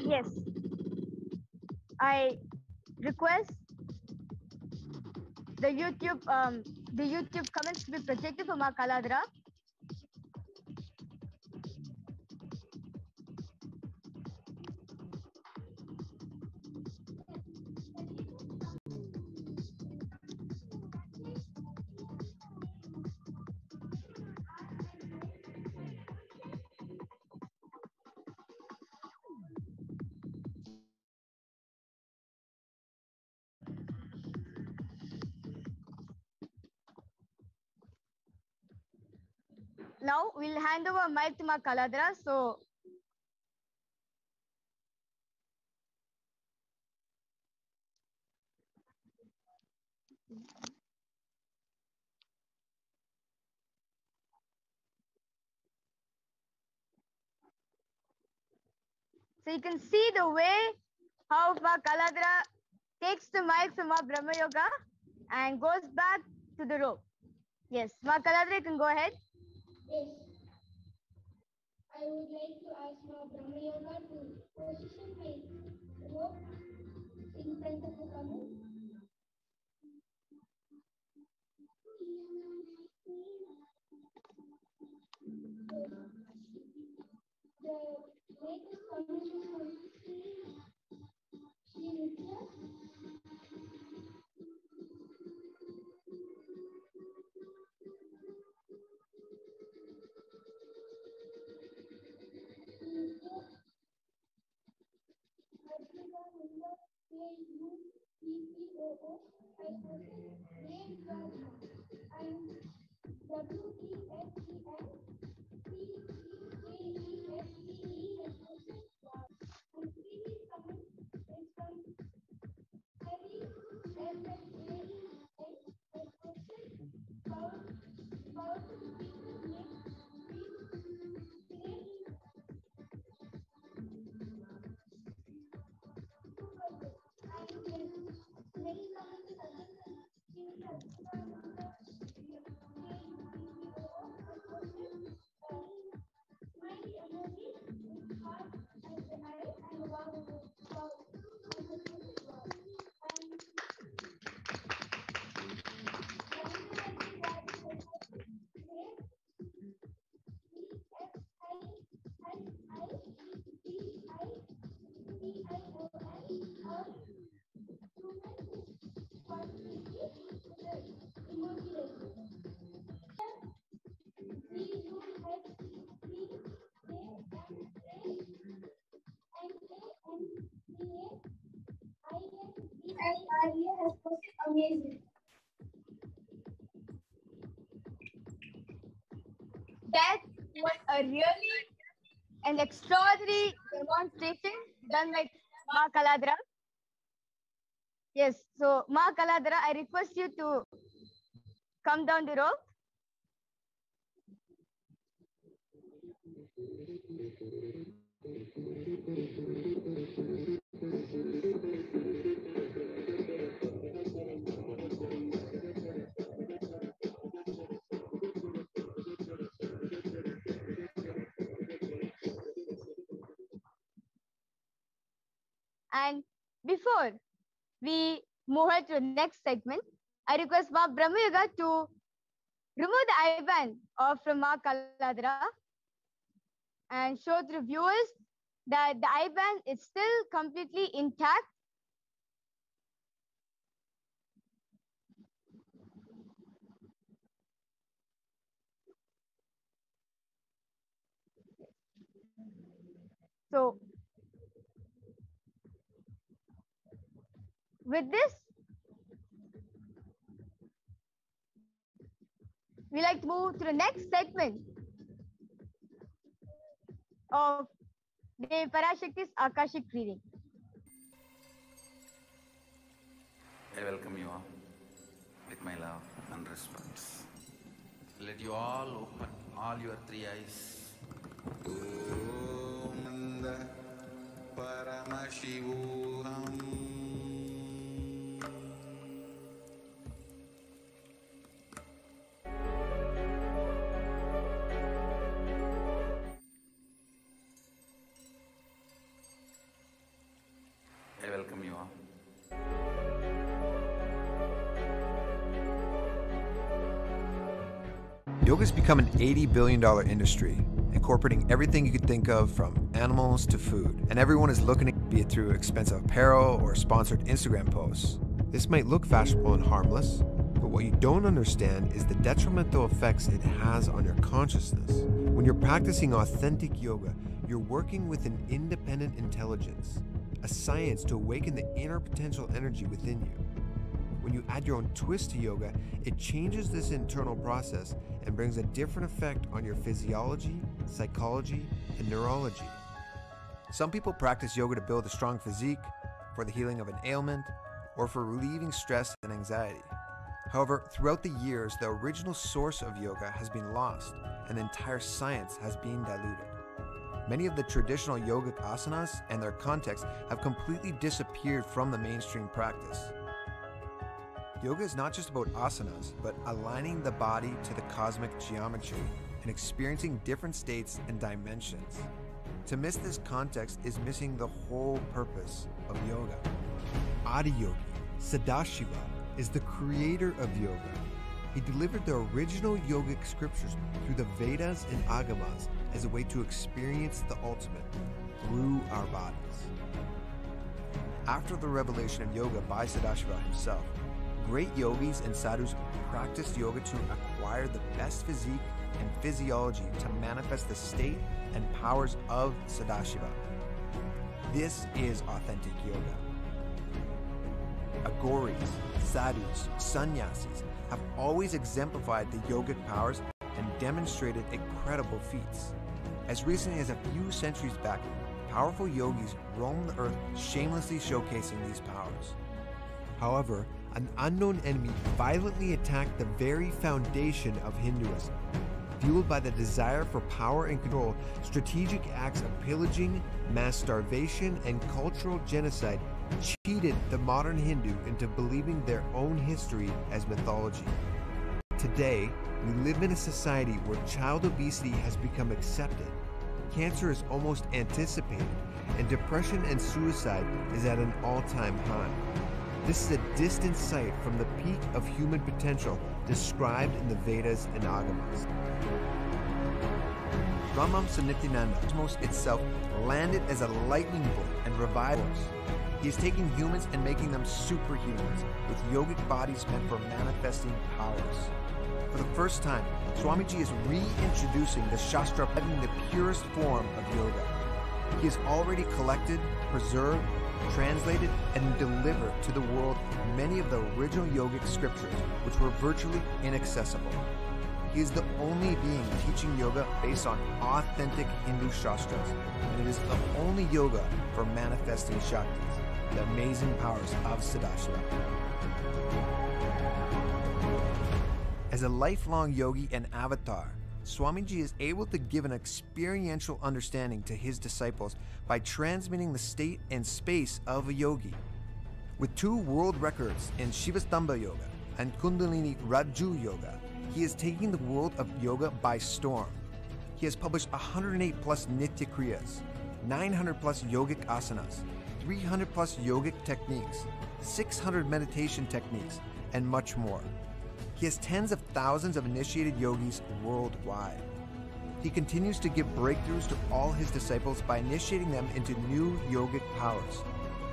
Yes, I request the YouTube comments to be projected for Ma Kaladra. Now we'll hand over mic to Ma Kaladra. So you can see the way how Ma Kaladra takes the mic from Ma Brahma Yoga and goes back to the rope. Yes, Ma Kaladra, you can go ahead. Yes. I would like to ask my Brahma Yoga to position my rope in front of the camel. The latest commentary from Sri Nitya. Amazing. That was a really an extraordinary demonstration done by Ma Kaladra. Yes, so Ma Kaladra, I request you to come down the rope. And before we move on to the next segment, I request Ma Brahma Yoga to remove the IBAN from Ma Kaladra and show to the viewers that the IBAN is still completely intact. So with this, we like to move to the next segment of the Parashakti's Akashic reading. I welcome you all with my love and respect. Let you all open all your three eyes. Om Paramashivoham. Yoga's become an $80 billion industry, incorporating everything you could think of from animals to food. And everyone is looking at be it through expensive apparel or sponsored Instagram posts. This might look fashionable and harmless, but what you don't understand is the detrimental effects it has on your consciousness. When you're practicing authentic yoga, you're working with an independent intelligence, a science to awaken the inner potential energy within you. When you add your own twist to yoga, it changes this internal process and brings a different effect on your physiology, psychology, and neurology. Some people practice yoga to build a strong physique, for the healing of an ailment, or for relieving stress and anxiety. However, throughout the years, the original source of yoga has been lost, and the entire science has been diluted. Many of the traditional yogic asanas and their context have completely disappeared from the mainstream practice. Yoga is not just about asanas, but aligning the body to the cosmic geometry and experiencing different states and dimensions. To miss this context is missing the whole purpose of yoga. Adiyogi, Sadashiva, is the creator of yoga. He delivered the original yogic scriptures through the Vedas and Agamas as a way to experience the ultimate through our bodies. After the revelation of yoga by Sadashiva himself, great yogis and sadhus practiced yoga to acquire the best physique and physiology to manifest the state and powers of Sadashiva. This is authentic yoga. Agoris, sadhus, sannyasis have always exemplified the yogic powers and demonstrated incredible feats. As recently as a few centuries back, powerful yogis roamed the earth shamelessly showcasing these powers. However, an unknown enemy violently attacked the very foundation of Hinduism. Fueled by the desire for power and control, strategic acts of pillaging, mass starvation, and cultural genocide cheated the modern Hindu into believing their own history as mythology. Today, we live in a society where child obesity has become accepted, cancer is almost anticipated, and depression and suicide is at an all-time high. This is a distant sight from the peak of human potential described in the Vedas and Agamas. Ramamsa Nityananda, cosmos itself, landed as a lightning bolt and revived us. He is taking humans and making them superhumans with yogic bodies meant for manifesting powers. For the first time, Swamiji is reintroducing the Shastra, having the purest form of yoga. He has already collected, preserved, translated, and delivered to the world many of the original yogic scriptures, which were virtually inaccessible. He is the only being teaching yoga based on authentic Hindu Shastras, and it is the only yoga for manifesting Shaktis, the amazing powers of Sadashiva. As a lifelong yogi and avatar, Swamiji is able to give an experiential understanding to his disciples by transmitting the state and space of a yogi. With 2 world records in Shivastambha Yoga and Kundalini Raju Yoga, he is taking the world of yoga by storm. He has published 108 plus Nitya Kriyas, 900 plus yogic asanas, 300 plus yogic techniques, 600 meditation techniques, and much more. He has tens of thousands of initiated yogis worldwide. He continues to give breakthroughs to all his disciples by initiating them into new yogic powers.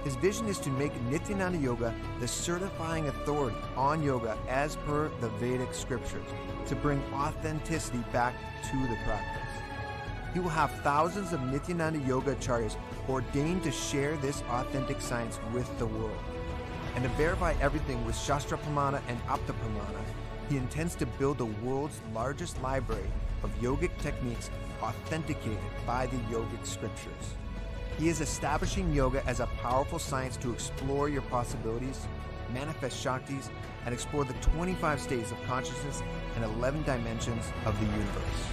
His vision is to make Nityananda Yoga the certifying authority on yoga as per the Vedic scriptures, to bring authenticity back to the practice. He will have thousands of Nityananda Yoga acharyas ordained to share this authentic science with the world. And to verify everything with Shastra Pramana and Apta Pramana, he intends to build the world's largest library of yogic techniques authenticated by the yogic scriptures. He is establishing yoga as a powerful science to explore your possibilities, manifest Shaktis, and explore the 25 states of consciousness and 11 dimensions of the universe.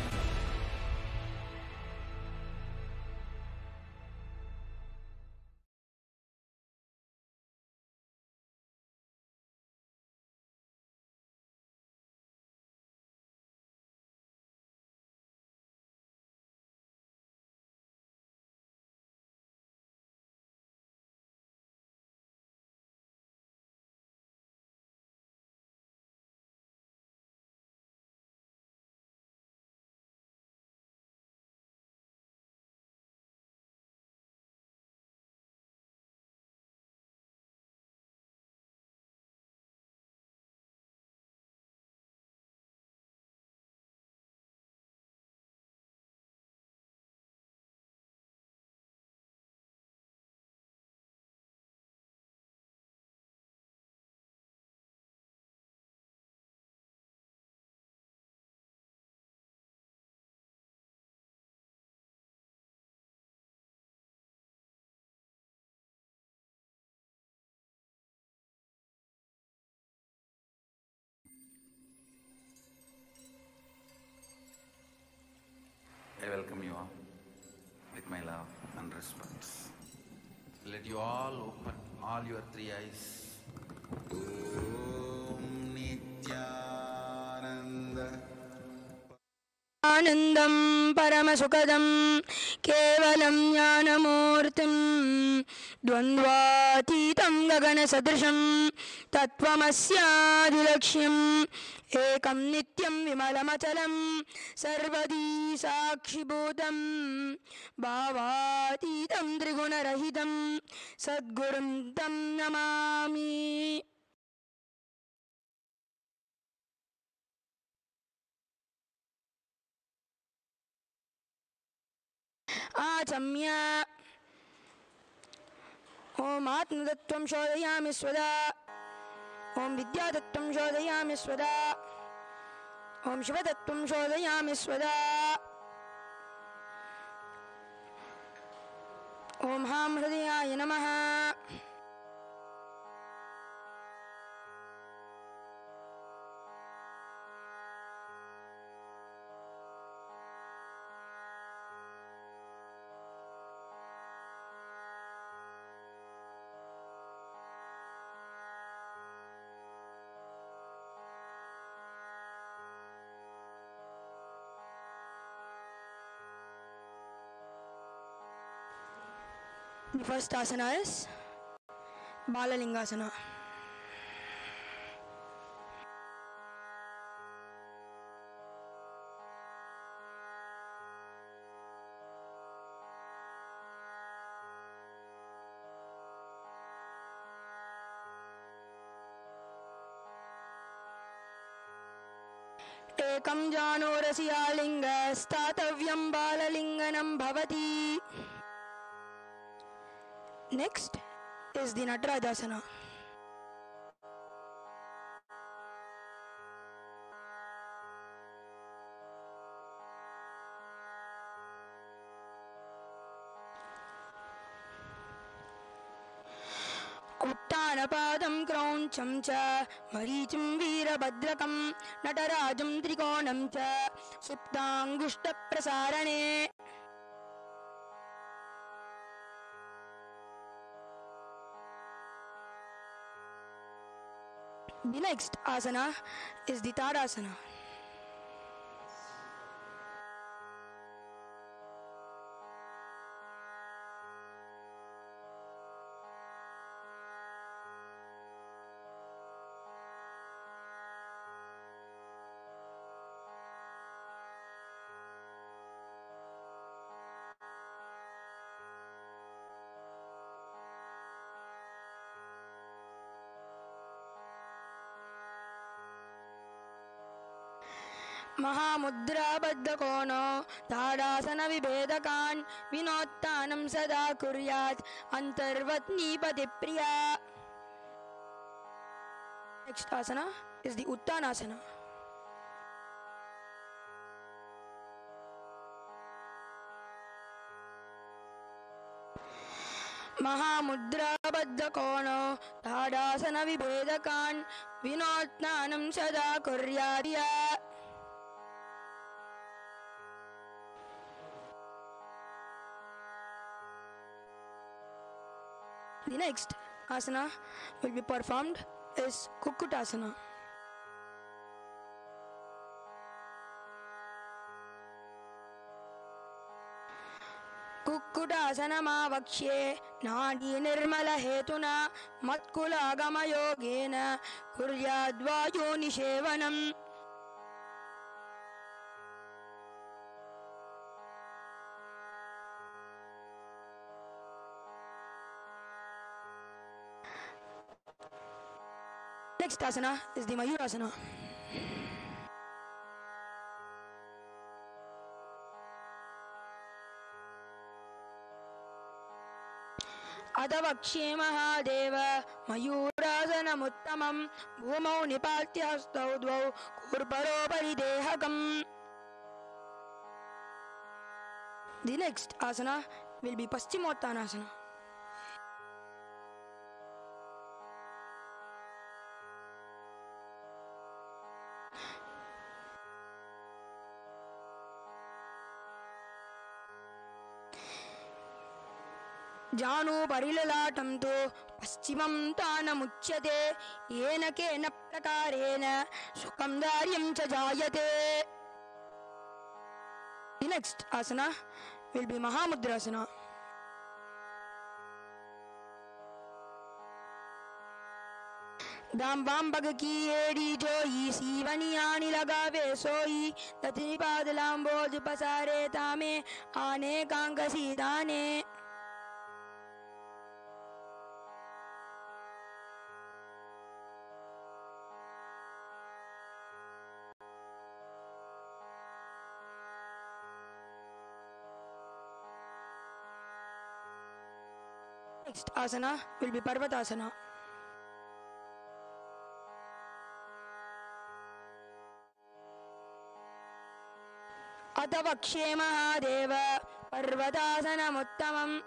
I welcome you all with my love and respect. Let you all open all your three eyes. Om Nityananda. आनन्दं परमसुखदं केवलं ज्ञानमूर्तिं द्वन्द्वातीतं गगनसदृशं तत्त्वमस्यादिलक्ष्यम् एकं नित्यं विमलमचलं सर्वदी साक्षिभूतं भावातीतं त्रिगुणरहितं सद्गुरुं तं नमामि. आचम्य ओम आत्मतत्त्वं शोधयामि स्वदा ओम विद्यातत्त्वं शोधयामि स्वदा ओम शिवतत्त्वं शोधयामि स्वदा ओम हां हृदयाय नमः. The first asana is Balalingasana. एकं जानोरसि आलिङ्ग स्थातव्यं बाललिङ्गनं भवति. Next is the Natarajasana. उत्तानपादं क्रौञ्चं च मरीचिं वीरभद्रकं नटराजं त्रिकोणं च सुप्ताङ्गुष्ठप्रसारणे. The next asana is the Tadasana. महामुद्राबद्धकोनो ताडासनविभेदकान् विनोत्तानं सदा कुर्यात् अन्तर्वत्नीपतिप्रिया. Next asana is the Uttanasana. महामुद्राबद्धकोनो ताडासनविभेदकान् विनोत्तानं सदा कुर्यात्. The next asana will be performed is Kukutasana. कुक्कुटासनमावक्ष्ये नाडीनिर्मलहेतुना मत्कुलागमयोगेन कुर्याद्वायोनिषेवनम्. Next asana is the Mayurasana. अधवक्ष्ये Mahadev मयूरासनमुत्तमं भूमौ निपात्य हस्तौ द्वौ कूर्परोपरि देहकम्. The next asana will be Paschimottanasana. जानु परिललाटं तु पश्चिमं तानमुच्यते येन केन प्रकारेण सुखं दार्यं च जायते. The next asana will be Mahamudrasana. दाम बग की एड़ी जोई सीवनियानी लगावे सोई तथनी पादलाम बोझ पसारे तामे आने Kong सीदाने. Next asana will be Parvatasana. अथ वक्ष्ये महादेव पर्वतासनमुत्तमम्.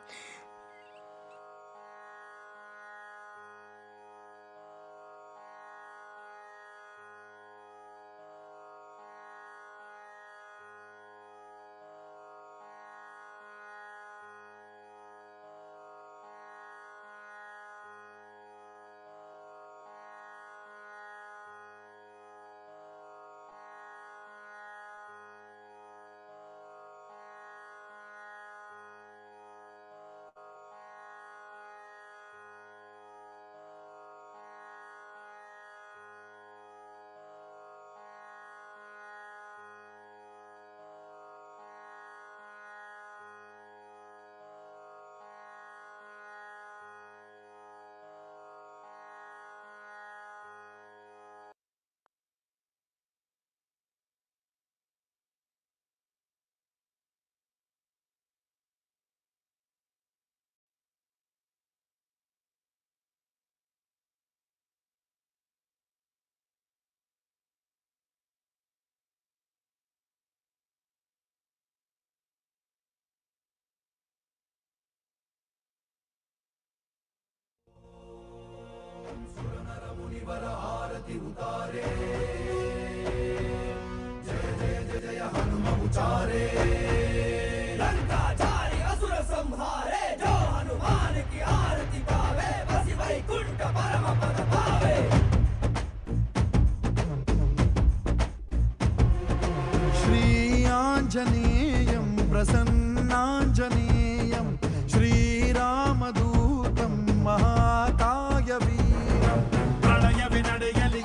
श्रीयाञ्जनेयं प्रसन्नाञ्जनेयं श्रीरामदूतं महाकायवीरं प्रणयविनडयलि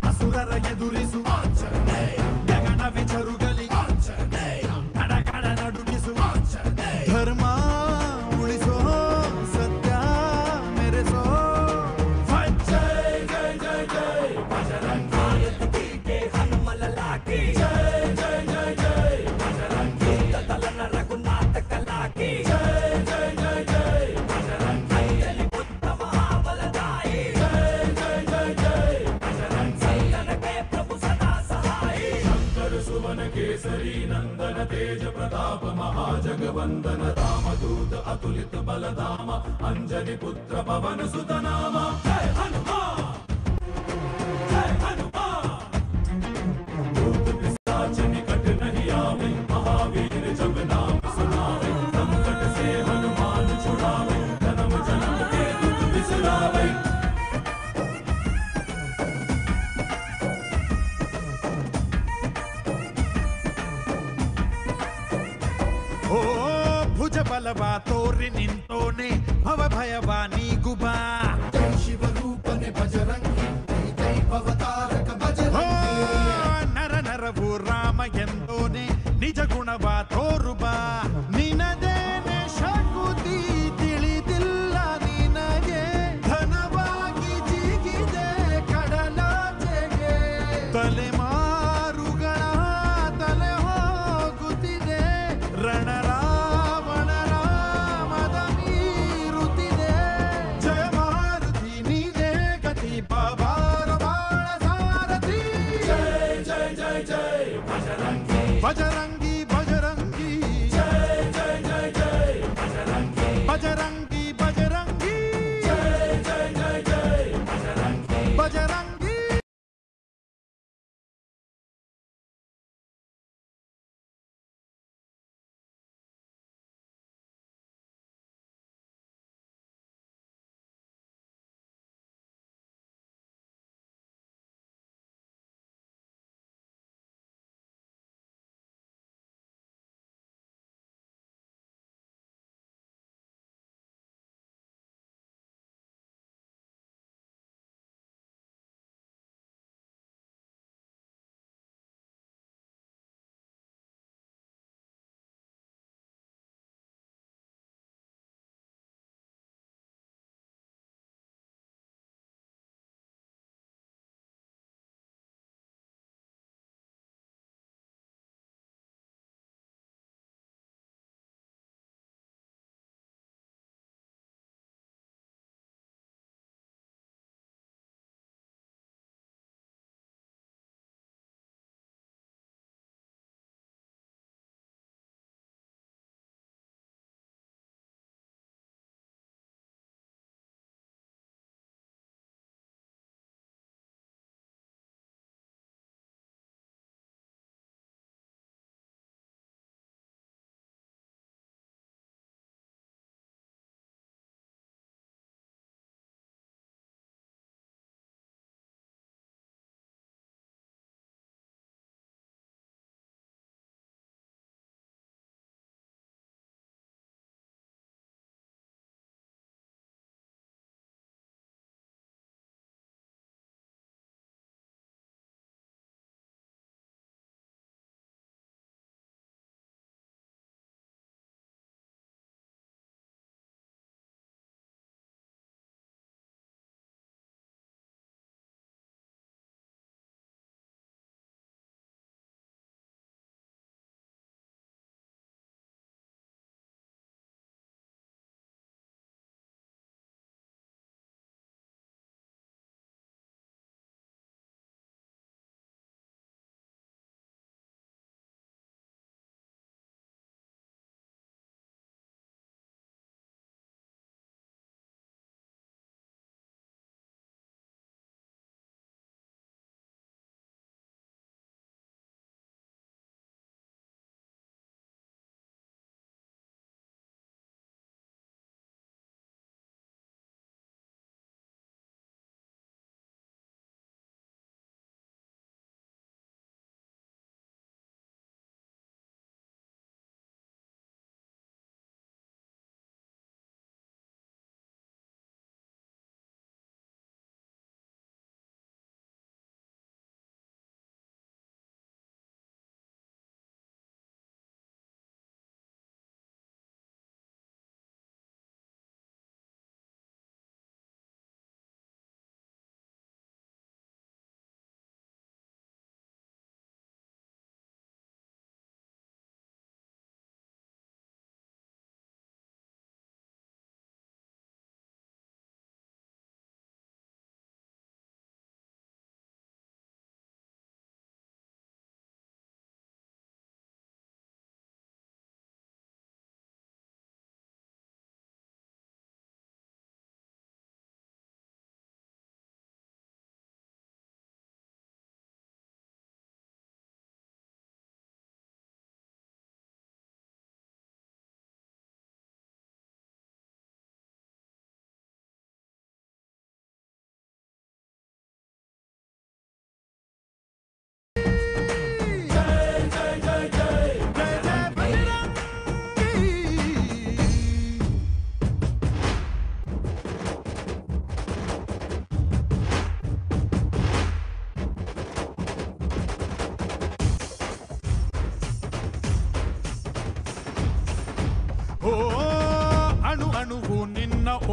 असुरर ಎದುರಿಸು ಗಗನ ವಿಚರುಗಲಿ ಕಡ ಕಡ ನಡುಗಿಸು ಧರ್ಮ ಉಳಿಸೋ ಸತ್ಯ ಮೆರೆಸೋ ಜೈ ಜೈ ಜೈ ಜೈ ಬಜರಂಗಿ ಹನುಮಲ ಲಾಕಿ ಜೈ ಜೈ ಜೈ ಜೈ ಬಜರಂಗಿ ತಲನ ರಘುನಾಥ ಕಲಾಕಿ ಜೈ ಜೈ ಜೈ ಜೈ ಬಜರಂಗಿ ಅಲ್ಲಿ ಬುದ್ಧ ಮಹಾಬಲದಾಯಿ ಜೈ ಜೈ ಜೈ ಜೈ ಬಜರಂಗಿ ನನಗೆ ಪ್ರಭು ಸದಾ ಸಹಾಯಿ ಶಂಕರ ಸುಮನ ಕೇಸರಿ ನಂದನ तेज प्रताप महाजगवंदन रामदूत अतुलित बलधाम अंजनी पुत्र पवन सुत नाम जय हनुमान जय हनुमान भूत पिशाच निकट नहीं आवे महावीर जब नाम सुनावे संकट से हनुमान छुड़ावे जन्म जन्म के दुख बिसरावे ಭುಜ ಬಲವ ತೋರಿ ನಿಂತೋನೆ ಭವ ಭಯವ ನೀಗುಬಾ ಜೈ ಶಿವ ರೂಪನೆ ಬಜರಂಗಿ ಜೈ ಭವತಾರಕ ಬಜರಂಗಿ ನರ ನರವು ರಾಮ ಎಂದೋನೆ ನಿಜ ಗುಣವ ತೋರುಬಾ ನಿನದೇನೆ ಶಕುತಿ ತಿಳಿದಿಲ್ಲ ನಿನಗೆ ಧನವಾಗಿ ಜಿಗಿದೆ ಕಡಲಾಚೆಗೆ ತಲೆಮಾರುಗಳ ತಲೆ ಹೋಗುತ್ತಿದೆ ರಣರ बजरंगी बजरंगी जय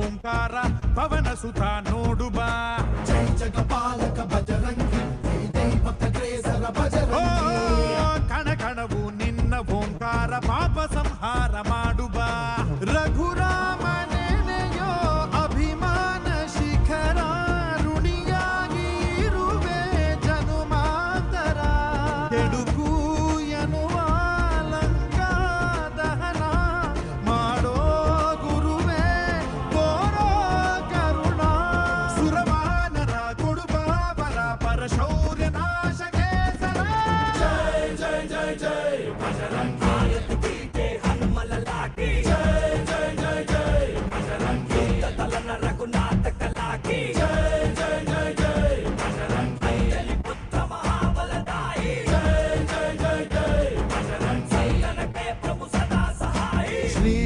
ಓಂಕಾರ ಪವನ ಸುತ ನೋಡು ಬಾ ಜೈ ಜಗಪಾಲಕ ಬಜರಂಗಿ ದೈವಗ್ರೇಸರ ಬಜರಂಗಿ ಕಣ ಕಣವು ನಿನ್ನ ಓಂಕಾರ ಪಾಪ ಸಂಹಾರ ಮಾಡು ಬಾ ರಘುರಾಮನೆನೆಯೋ ಅಭಿಮಾನ ಶಿಖರ ಋಣಿಯಾಗಿ ಇರುವೆ ಜನುಮಾಂತರ ಕೆಡುಕು ಎನ್ನುವ ಲಂಕಾ ದಹನ ಮಾಡೋ ಗುರುವೇ ಕೋರೋ ಕರುಣ ಸುರವಾನರ ಕೊಡುಬಾವರ ಪರಶೌರ್ಯ ನಾಶಕೆ ಸರ ಜೈ ಜೈ ಜೈ ಜೈ ಬಜರಂಗಿ ಹನುಮಲ ಲಾಗಿ ಜೈ ಜೈ ಜೈ ಜೈ ಬಜರಂಗಿ ತಲನ ರಘುನಾಥ ಕಲಾಗಿ ಜೈ ಜೈ ಜೈ ಜೈ ಬಜರಂಗಿ ಅಂಜಲಿ ಪುತ್ರ ಮಹಾಬಲದಾಯಿ ಜೈ ಜೈ ಜೈ ಜೈ ಬಜರಂಗಿ ಸಂತನಕ್ಕೆ ಪ್ರಭು ಸದಾ ಸಹಾಯಿ ಶ್ರೀ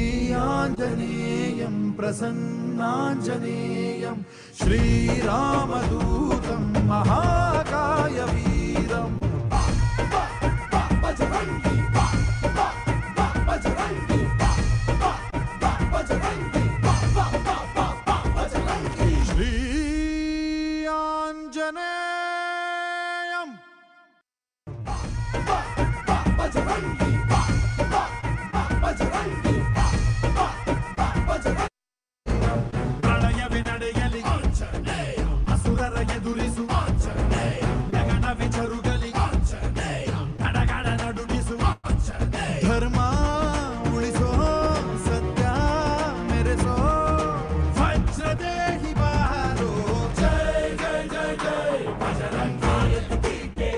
ಆಂಜನೇಯಂ ಪ್ರಸನ್ನಾಂಜನೇಯಂ ಶ್ರೀರಾಮದೂತಂ ಮಹಾಕಾಯ ವೀರಂ ಬಜರಂಗಿ ಬಜರಂಗಿ ಬಜರಂಗಿ ಬಜರಂಗಿ ಶ್ರೀ ಆಂಜನೇಯಂ ಬಜರಂಗಿ ಬಜರಂಗಿ ಬಜರಂಗಿ ಪ್ರಳಯವೇ ನಡೆಯಲಿ ಆಂಜನೇಯ ಅಸುರರ ಎದುರಿಸು ಆಂಜನೇಯ ಗಗನವೇ ಜರುಗಲಿ ಆಂಜನೇಯ ಗಡಗಡ ನಡುಗಿಸು ಆಂಜನೇಯ ಧರ್ಮ ಉಳಿಸೋ ಸತ್ಯ ಮೆರೆಸೋ ವಜ್ರದೇಹಿ ಬಾರೋ ಜೈ ಜೈ ಜೈ ಜೈ ಬಜರಂಗಿ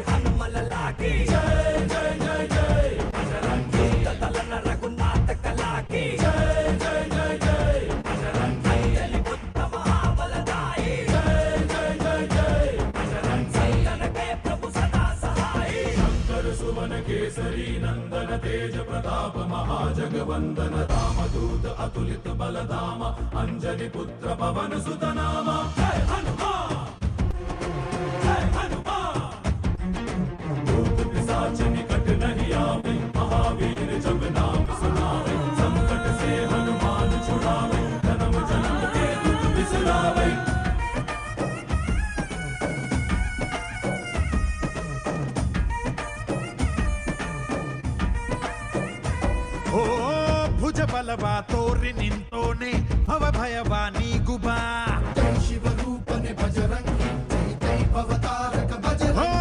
ಹನುಮಲ ಲಾಗಿ ಜೈ ಜೈ ಜೈ ಜೈ ಬಜರಂಗಿ ತಲನ ರಘುನಾಥ ಕಲಾಗಿ ಜೈ ಜೈ ಜೈ ಜೈ ಬಜರಂಗಿ ಅಂಜಲಿ ಪುತ್ರ ಮಹಾಬಲದಾಯಿ ಜೈ ಜೈ ಜೈ ಜೈ ಬಜರಂಗಿ ಸಂತನಕ್ಕೆ ಪ್ರಭು ಸದಾ ಸಹಾಯಿ ಶಂಕರ ಸುವನ ಕೇಸರಿ ನಂದನ ತೇಜ ಪ್ರತಾಪ ಮಹಾಜಗವಂದನ ರಾಮದೂತ ಅತುಲಿತ ಬಲಧಾಮ ಅಂಜನಿ ಪುತ್ರ ಪವನ ಸುತ ನಾಮ ಜೈ ಹನುಮಾನ್ जय हनुमान भूत पिशाच निकट नहीं आवे महावीर जब नाम सुनावे संकट से हनुमान छुड़ावे जन्म जन्म के दुख बिसरावे ओ भुज बलवा तोरि निंतोने भव भयवा नीगुबा जय शिव रूपने बजरंगी जय दैवतारक बजरंगी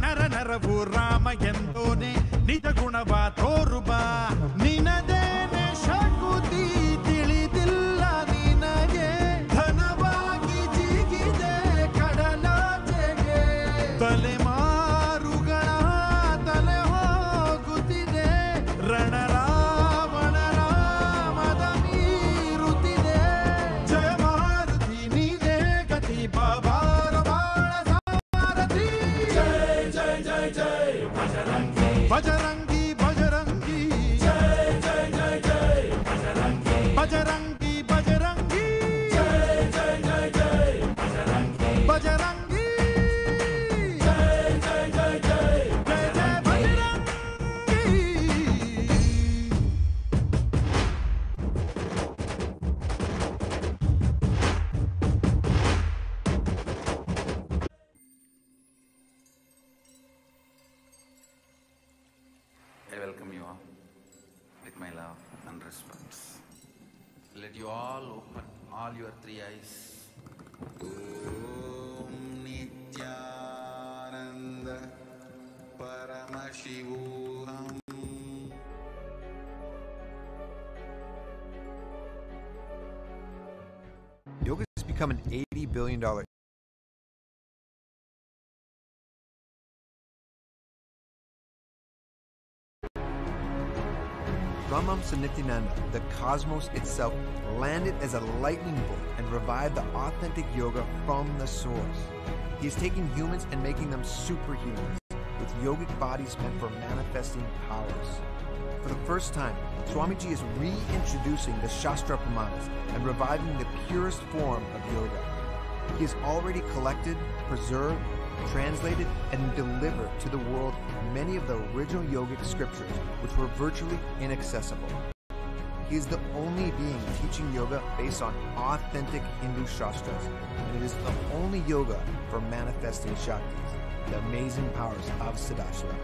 नर नरवु राम ಎಂದೋನೆ ನಿಜ ಗುಣವ ತೋರುಬಾ ನಿನದೇನೆ ಶಕುತಿ ತಿಳಿದಿಲ್ಲ ನಿನಗೆ ಘನವಾಗಿ ಜಿಗಿದೆ ಕಡಲಾಚೆಗೆ ತಲೆಮಾರುಗಳ ತಲೆ ಹೋಗುತ್ತಿದೆ ರಣರಾವಣ ರಾಮದ ಮೀರುತ್ತಿದೆ ಜಯ ಮಾರುತಿ ನೀನೇ ಗತಿ ಬಾಬಾರ ಬಾಳ ಸಾರಥಿ ಜೈ ಜೈ ಜೈ ಜೈ ಬಜರಂಗಿ ಬಜರಂಗಿ ಬಜರಂಗಿ ಜೈ ಜೈ ಜೈ ಜೈ ಬಜರಂಗಿ ಬಜರಂಗಿ ಬಜರಂಗಿ ಜೈ ಜೈ ಜೈ ಜೈ ಬಜರಂಗಿ ಬಜರಂಗಿ ಜೈ ಜೈ ಜೈ ಜೈ ಜೈ ಜೈ Bajrangi I welcome you all with my love and respect. Let you all open all your three eyes. Om Nityananda Paramashivoham. Yoga has become an $80 billion Ramamsa Nityananda, the cosmos itself, landed as a lightning bolt and revived the authentic yoga from the source. He is taking humans and making them superhumans, with yogic bodies meant for manifesting powers. For the first time, Swamiji is reintroducing the Shastra Pramanas and reviving the purest form of yoga. He has already collected, preserved, translated, and delivered to the world many of the original yogic scriptures, which were virtually inaccessible. He is the only being teaching yoga based on authentic Hindu Shastras, and it is the only yoga for manifesting Shaktis, the amazing powers of Siddhashara.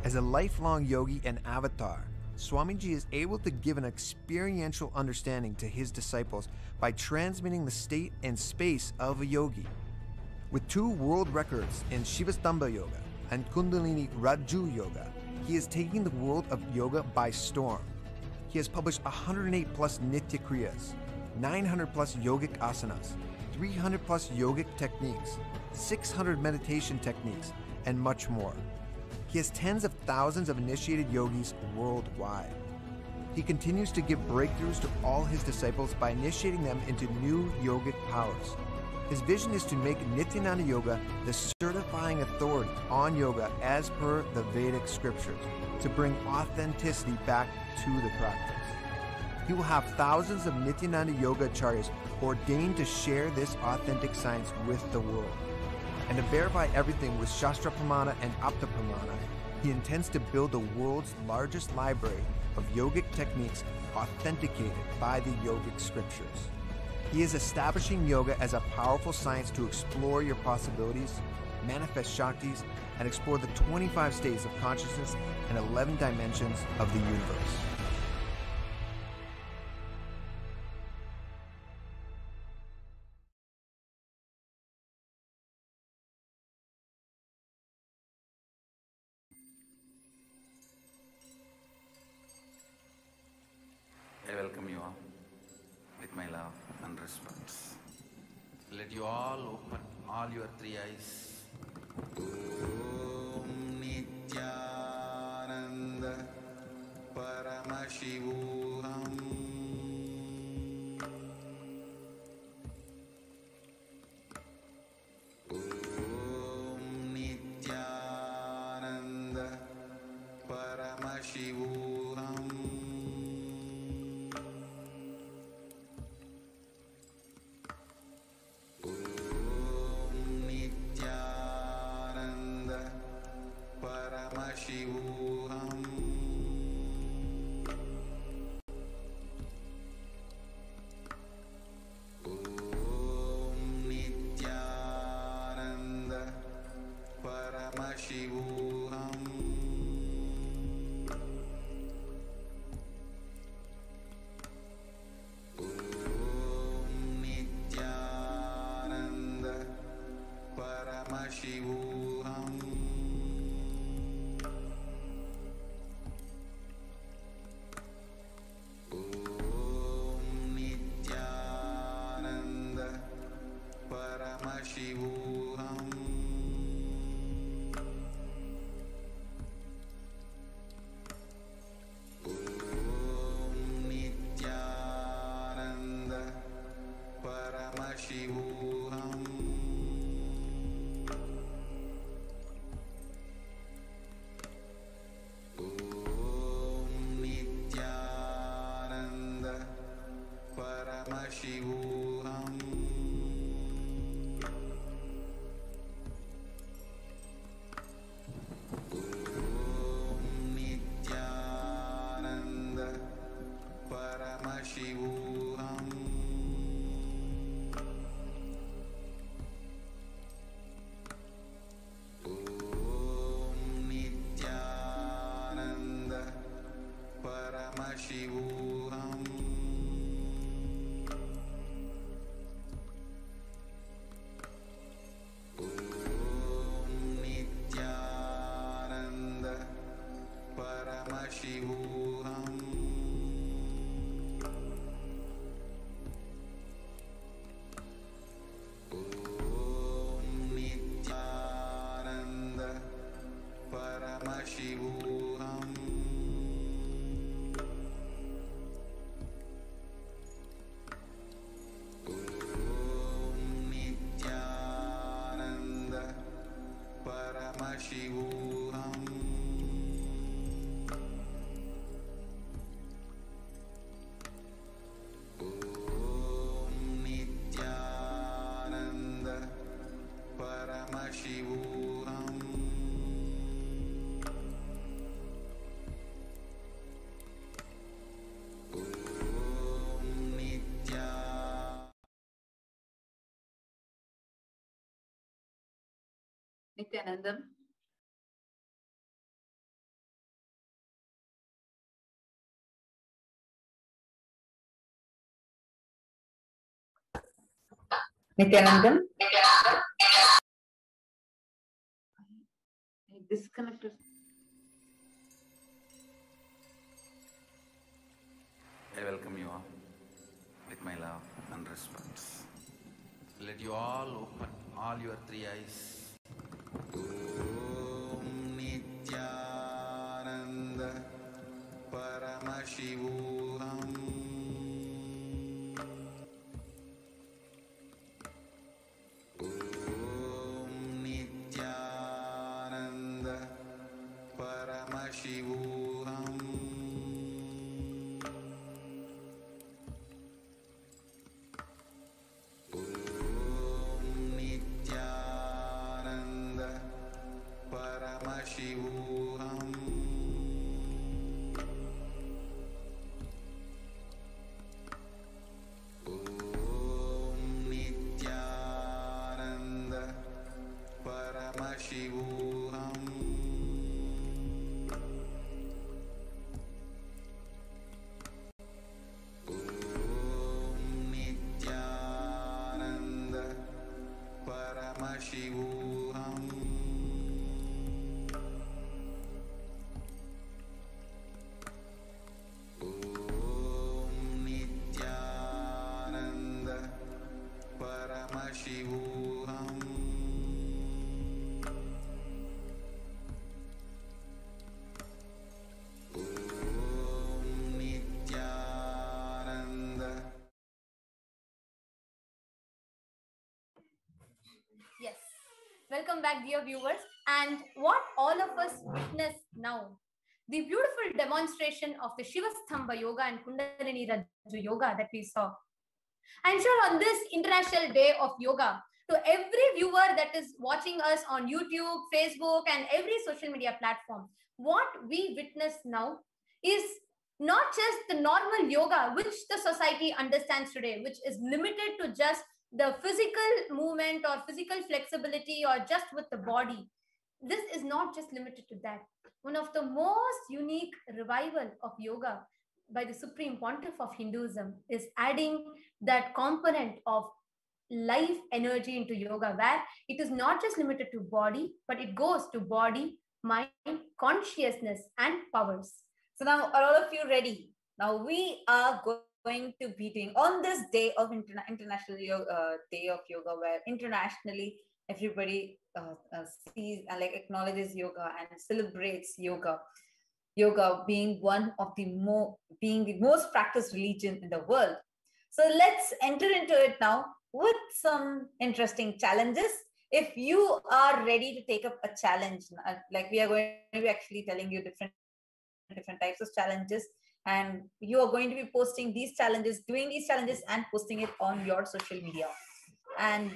As a lifelong yogi and avatar, Swamiji is able to give an experiential understanding to his disciples by transmitting the state and space of a yogi. With 2 world records in Shivastambha Yoga and Kundalini Raju Yoga, he is taking the world of yoga by storm. He has published 108 plus Nitya Kriyas, 900 plus yogic asanas, 300 plus yogic techniques, 600 meditation techniques, and much more. He has tens of thousands of initiated yogis worldwide. He continues to give breakthroughs to all his disciples by initiating them into new yogic powers. His vision is to make Nityananda Yoga the certifying authority on yoga as per the Vedic scriptures, to bring authenticity back to the practice. He will have thousands of Nityananda Yoga acharyas ordained to share this authentic science with the world. And to verify everything with Shastra Pramana and Apta Pramana, he intends to build the world's largest library of yogic techniques authenticated by the yogic scriptures. He is establishing yoga as a powerful science to explore your possibilities, manifest Shaktis, and explore the 25 states of consciousness and 11 dimensions of the universe. I welcome you all with my love and respect. Let you all open all your 3 eyes. Om Nityananda Paramashivoham. Om Nityananda Paramashivoham. Paramashivoham. Om Nityananda Paramashivoham. Om Nityananda Paramashivoham. Paramashivoham. Om Nityananda Paramashivoham. Om Nityananda Paramashivoham. Paramashivoham. Om Nityananda Paramashivoham. Om Nityananda Paramashivoham. Paramashivoham. Om Nityananda Paramashivoham. Om Nityananda Paramashivoham. Nityanandam. Nityanandam. Disconnected. I welcome you all with my love and respect. Let you all open all your three eyes. Om Nityananda Paramashivoham. Om Nityananda Paramashivoham. Paramashivoham. Om Nityananda Paramashivoham. Om Nityananda Paramashivoham. Paramashivoham. Om Nityananda. Yes. Welcome back, dear viewers. And what all of us witness now, the beautiful demonstration of the Shivastambha Yoga and Kundalini Rajju Yoga that we saw. I'm sure on this International Day of Yoga, to every viewer that is watching us on YouTube, Facebook, and every social media platform, what we witness now is not just the normal yoga which the society understands today, which is limited to just the physical movement or physical flexibility or just with the body. This is not just limited to that. One of the most unique revival of yoga by the Supreme Pontiff of Hinduism is adding that component of life energy into yoga, where it is not just limited to body, but it goes to body, mind, consciousness, and powers. So now, are all of you ready? Now we are going to be doing on this day of International Day of Yoga, where internationally everybody sees and like acknowledges yoga and celebrates yoga. Yoga being one of the most practiced religion in the world. So let's enter into it now with some interesting challenges. If you are ready to take up a challenge, like we are going to be actually telling you different types of challenges, and you are going to be posting these challenges, doing these challenges and posting it on your social media. And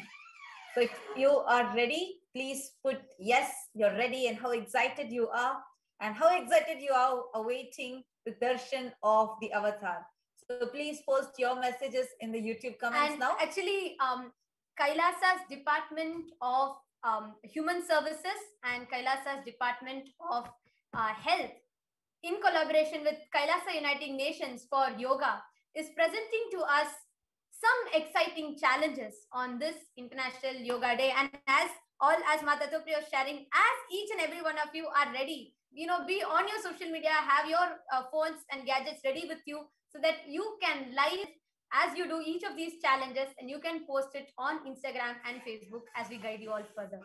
so if you are ready, please put yes, you're ready, and how excited you are, and how excited you are awaiting the darshan of the avatar. So please post your messages in the YouTube comments and now. Actually, Kailasa's Department of Human Services and Kailasa's Department of Health, in collaboration with Kailasa Uniting Nations for Yoga, is presenting to us some exciting challenges on this International Yoga Day. And as Mata Tupri was sharing, as each and every one of you are ready, be on your social media, have your phones and gadgets ready with you so that you can live as you do each of these challenges, and you can post it on Instagram and Facebook as we guide you all further.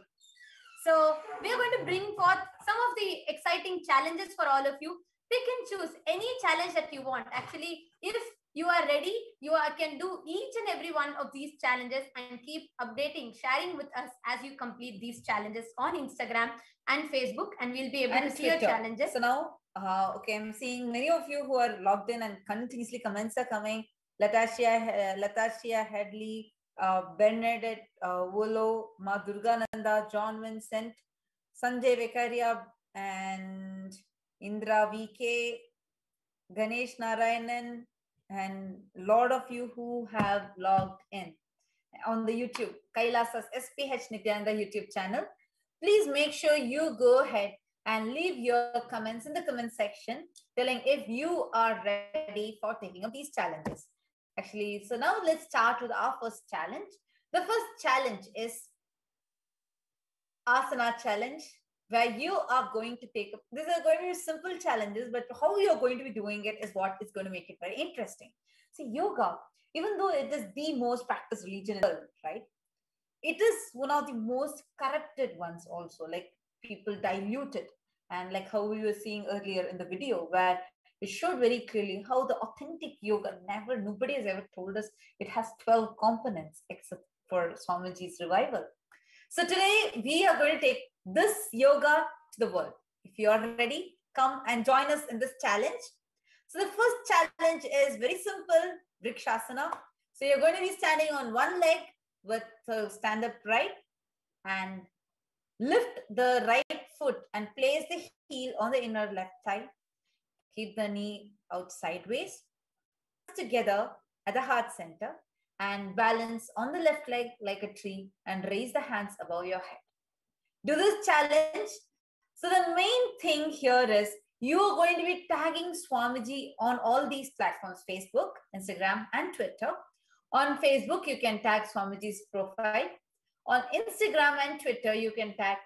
So we are going to bring forth some of the exciting challenges for all of you. Pick and choose any challenge that you want. Actually, if you are ready, you can do each and every one of these challenges and keep updating, sharing with us as you complete these challenges on Instagram and Facebook, and we'll be able to see your challenges. So now, okay, I'm seeing many of you who are logged in and continuously comments are coming. Latashia Headley, Bernadette Wolo, Ma Durgananda, John Vincent, Sanjay Vekaria, and Indra VK, Ganesh Narayanan, and a lot of you who have logged in on the YouTube, Kailasa's SPH Nityananda YouTube channel. please make sure you go ahead and leave your comments in the comment section telling if you are ready for taking up these challenges. Actually, so now let's start with our first challenge. The first challenge is Asana challenge, where you are going to take up, these are going to be simple challenges, but how you're going to be doing it is what is going to make it very interesting. See, yoga, even though it is the most practiced religion in the world, right? It is one of the most corrupted ones also, like people dilute it. And like how we were seeing earlier in the video, where it showed very clearly how the authentic yoga nobody has ever told us it has 12 components except for Swamiji's revival. So today we are going to take this yoga to the world. If you are ready, come and join us in this challenge. So the first challenge is very simple, Vrikshasana. So you're going to be standing on one leg with stand upright and lift the right foot and place the heel on the inner left thigh. Keep the knee out sideways. Together at the heart center and balance on the left leg like a tree and raise the hands above your head. Do this challenge. So the main thing here is you are going to be tagging Swamiji on all these platforms, Facebook, Instagram, and Twitter. On Facebook, you can tag Swamiji's profile. On Instagram and Twitter, you can tag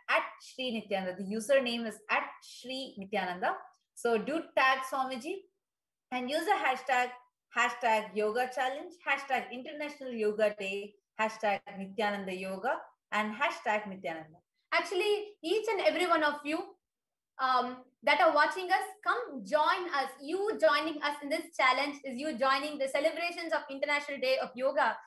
@Shri Nityananda. The username is @Shri Nityananda. So do tag Swamiji and use the hashtag yoga challenge, hashtag International Yoga Day, hashtag Nityananda Yoga, and hashtag Nityananda. Actually, each and every one of you that are watching us, come join us. You joining us in this challenge is you joining the celebrations of International Day of Yoga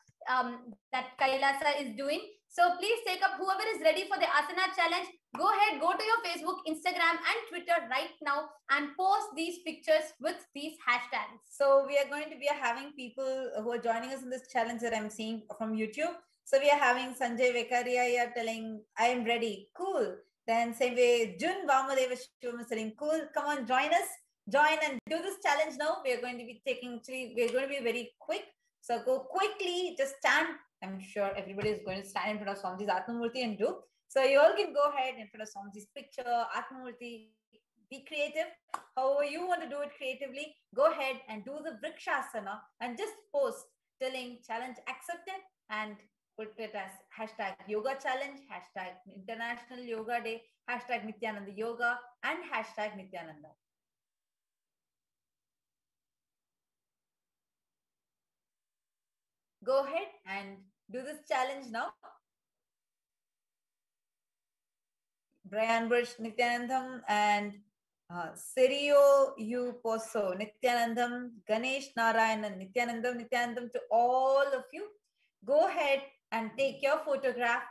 that Kailasa is doing. So please take up, whoever is ready for the Asana challenge, go ahead, go to your Facebook, Instagram, and Twitter right now and post these pictures with these hashtags. So we are going to be having people who are joining us in this challenge that I'm seeing from YouTube. So we are having Sanjay Vekaria here telling, I am ready. Cool. Then same way, Jun Vamadeva Shivam is saying, cool, come on, join us. Join and do this challenge now. We are going to be we're going to be very quick. So go quickly, just stand. I'm sure everybody is going to stand in front of Swamiji's Atmamurti and do. So you all can go ahead in front of Swamiji's picture, Atmamurti, be creative. However you want to do it creatively, go ahead and do the Vrikshasana and just post telling challenge accepted and put it as hashtag yoga challenge, hashtag International Yoga Day, hashtag Nityananda Yoga, and hashtag Nityananda. Go ahead and do this challenge now. Brian Bush, Nityanandam, and Serio U Poso, Nityanandam, Ganesh Narayanan, Nityanandam to all of you. Go ahead and take your photograph,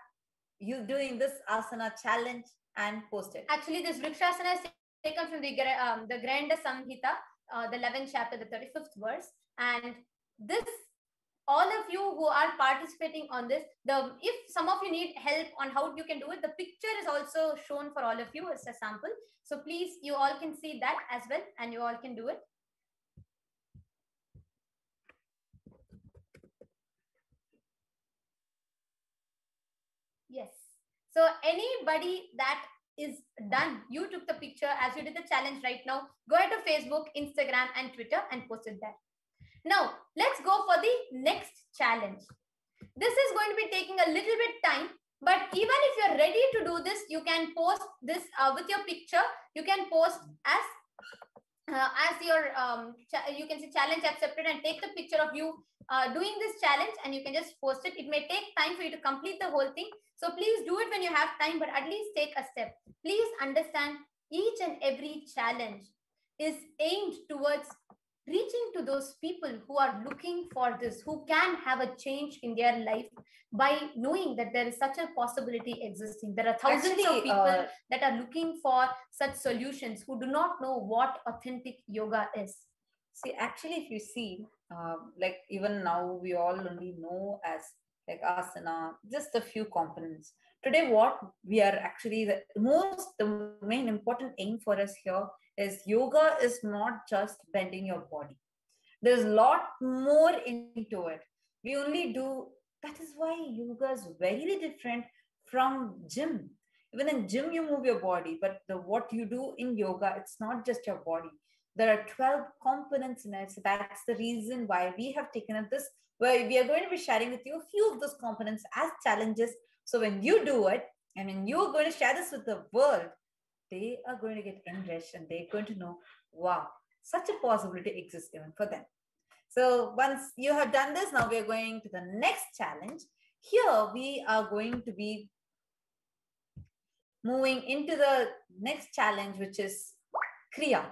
you doing this asana challenge and post it. Actually, this Vrikshasana is taken from the Granda Samhita, the 11th chapter, the 35th verse. And this, all of you who are participating on this, if some of you need help on how you can do it, the picture is also shown for all of you as a sample. So please, you all can see that as well, and you all can do it. Yes. So anybody that is done, you took the picture as you did the challenge right now, go ahead to Facebook, Instagram, and Twitter and post it there. Now, let's go for the next challenge. This is going to be taking a little bit time, but even if you're ready to do this, you can post this with your picture. You can post as your, you can say challenge accepted and take the picture of you doing this challenge and you can just post it. It may take time for you to complete the whole thing. So please do it when you have time, but at least take a step. Please understand each and every challenge is aimed towards reaching to those people who are looking for this, who can have a change in their life by knowing that there is such a possibility existing. There are thousands of people that are looking for such solutions who do not know what authentic yoga is. See, actually, if you see, like even now we all only know as like asana, just a few components. Today, what we are actually, the main important aim for us here is yoga is not just bending your body. There's a lot more into it. We only do, that is why yoga is very different from gym. Even in gym, you move your body, but what you do in yoga, it's not just your body. There are 12 components in it. So that's the reason why we have taken up this, where we are going to be sharing with you a few of those components as challenges. So when you do it, and when you're going to share this with the world, they are going to get enriched and they're going to know, wow, such a possibility exists even for them. So once you have done this, now we are going to the next challenge. Here we are going to be moving into the next challenge, which is Kriya,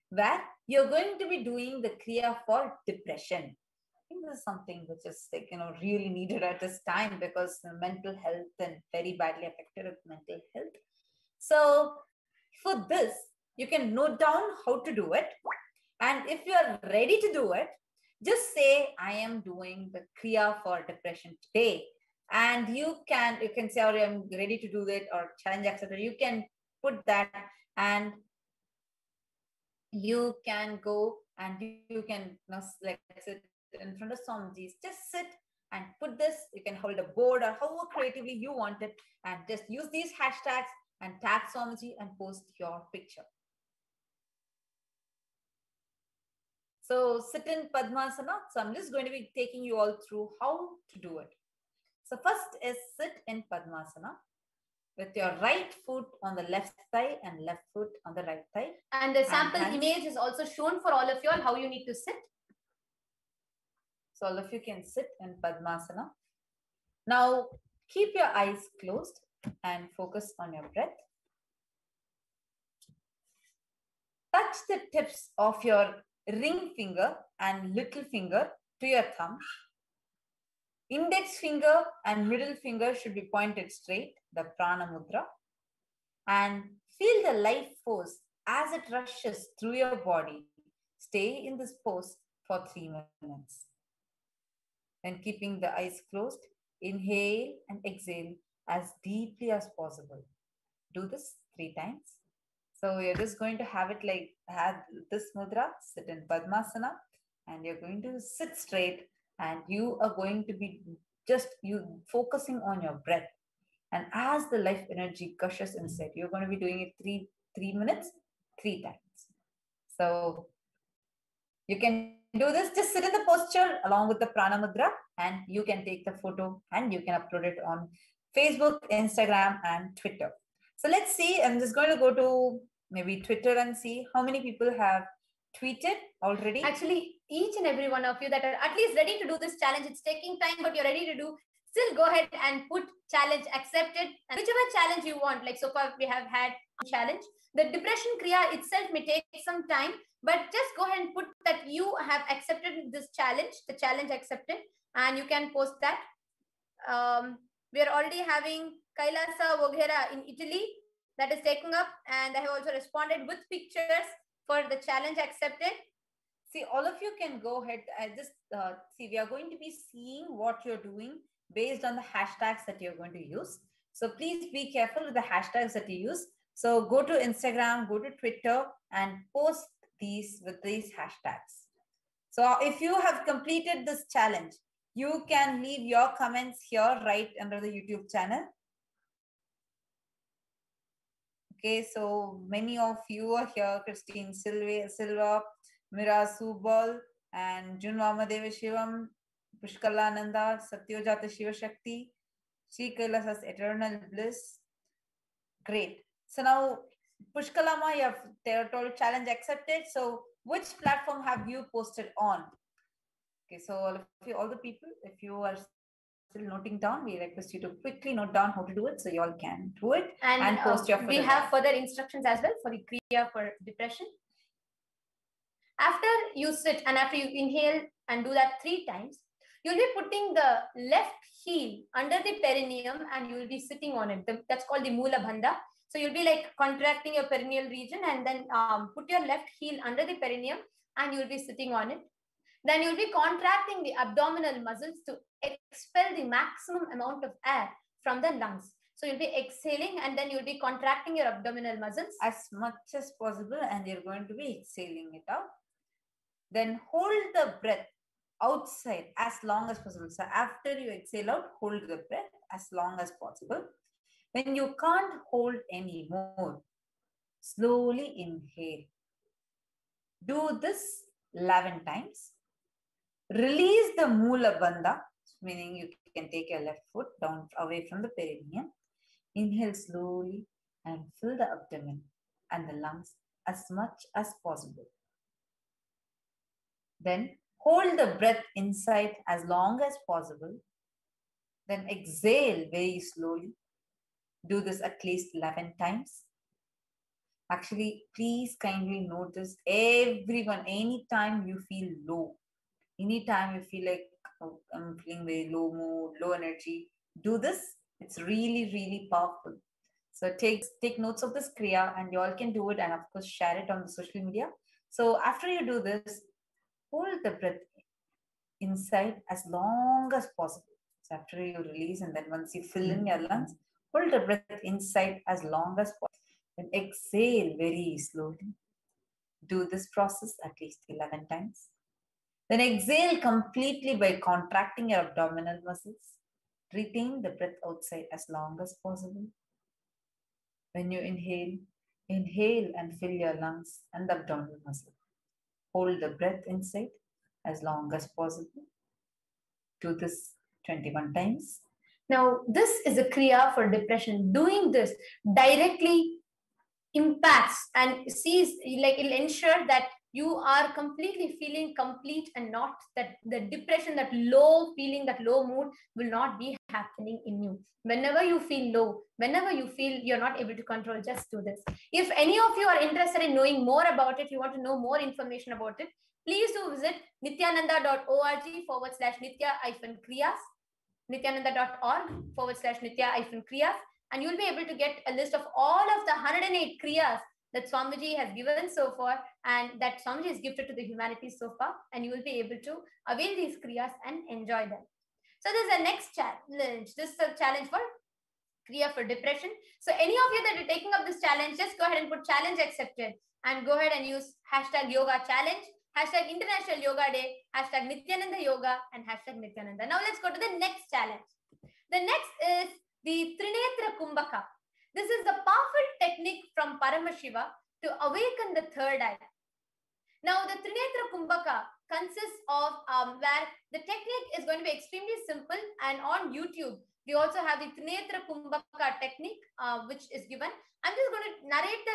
where you're going to be doing the Kriya for depression. I think this is something which is like, really needed at this time, because the mental health and very badly affected with mental health. So for this, you can note down how to do it. And if you are ready to do it, just say, I am doing the Kriya for depression today. And you can say, oh, I'm ready to do it, or challenge accepted. You can put that, and you can go and you can like sit in front of Swamijis. Just sit and put this. You can hold a board or however creatively you want it, and just use these hashtags and tag Swamiji and post your picture. So sit in Padmasana. So I'm just going to be taking you all through how to do it. So first is sit in Padmasana with your right foot on the left thigh and left foot on the right thigh. And the sample image is also shown for all of you all how you need to sit. So all of you can sit in Padmasana. Now keep your eyes closed and focus on your breath. Touch the tips of your ring finger and little finger to your thumb. Index finger and middle finger should be pointed straight, the Prana Mudra. And feel the life force as it rushes through your body. Stay in this pose for 3 minutes. Then keeping the eyes closed, inhale and exhale as deeply as possible. Do this 3 times. So you're just going to have it like, have this mudra, sit in Padmasana, and you're going to sit straight, and you are going to be just focusing on your breath. And as the life energy gushes inside, you're going to be doing it 3 minutes, 3 times. So you can do this, just sit in the posture along with the Prana Mudra, and you can take the photo and you can upload it on Facebook, Instagram, and Twitter. So let's see, I'm just going to go to maybe Twitter and see how many people have tweeted already. Actually, each and every one of you that are at least ready to do this challenge, it's taking time, but you're ready to do, still go ahead and put challenge accepted, and whichever challenge you want. Like so far we have had a challenge. The depression Kriya itself may take some time, but just go ahead and put that you have accepted this challenge, the challenge accepted, and you can post that. We are already having Kailasa Voghera in Italy that is taken up, and I have also responded with pictures for the challenge accepted. See, all of you can go ahead and just see, we are going to be seeing what you're doing based on the hashtags that you're going to use. So please be careful with the hashtags that you use. So go to Instagram, go to Twitter, and post these with these hashtags. So if you have completed this challenge, you can leave your comments here right under the YouTube channel. Okay, so many of you are here: Christine Silva, Mira Subal, and Junvamadeva Shivam, Pushkalananda, Satyojata Shivashakti, Sri Kailasa's Eternal Bliss. Great. So now, Pushkalama, you have told challenge accepted. So which platform have you posted on? Okay, so all the people, if you are still noting down, we request you to quickly note down how to do it so you all can do it and post your we have further instructions as well for the Kriya for depression. After you sit and after you inhale and do that 3 times, you'll be putting the left heel under the perineum and you will be sitting on it. That's called the Mula Bandha. So you'll be like contracting your perineal region and then put your left heel under the perineum and you'll be sitting on it. Then you'll be contracting the abdominal muscles to expel the maximum amount of air from the lungs. So you'll be exhaling and then you'll be contracting your abdominal muscles as much as possible and you're going to be exhaling it out. Then hold the breath outside as long as possible. So after you exhale out, hold the breath as long as possible. When you can't hold anymore, slowly inhale. Do this 11 times. Release the Mula Bandha, meaning you can take your left foot down away from the perineum. Inhale slowly and fill the abdomen and the lungs as much as possible. Then hold the breath inside as long as possible. Then exhale very slowly. Do this at least 11 times. Actually, please kindly notice everyone, anytime you feel low, anytime you feel like, oh, I'm feeling very low mood, low energy, do this. It's really, really powerful. So take notes of this Kriya and you all can do it and of course share it on the social media. So after you do this, hold the breath inside as long as possible. So after you release and then once you fill in your lungs, hold the breath inside as long as possible. Then exhale very slowly. Do this process at least 11 times. Then exhale completely by contracting your abdominal muscles. Retain the breath outside as long as possible. When you inhale, inhale and fill your lungs and the abdominal muscle. Hold the breath inside as long as possible. Do this 21 times. Now, this is a Kriya for depression. Doing this directly impacts and sees, like, it'll ensure that you are completely feeling complete and not that the depression, that low feeling, that low mood will not be happening in you. Whenever you feel low, whenever you feel you're not able to control, just do this. If any of you are interested in knowing more about it, you want to know more information about it, please do visit nityananda.org/nitya-kriyas, nityananda.org/nitya-kriyas, and you'll be able to get a list of all of the 108 kriyas that Swamiji has given so far and that Swamiji has gifted to the humanities so far, and you will be able to avail these kriyas and enjoy them. So this is the next challenge. This is a challenge for Kriya for depression. So any of you that are taking up this challenge, just go ahead and put challenge accepted and go ahead and use #yoga challenge, #International Yoga Day, #Nityananda Yoga, and #Nityananda. Now let's go to the next challenge. The next is the Trinetra Kumbhaka. This is the powerful technique from Paramashiva to awaken the third eye. Now, the Trinetra Kumbhaka consists of where the technique is going to be extremely simple, and on YouTube, we also have the Trinetra Kumbhaka technique, which is given. I'm just going to narrate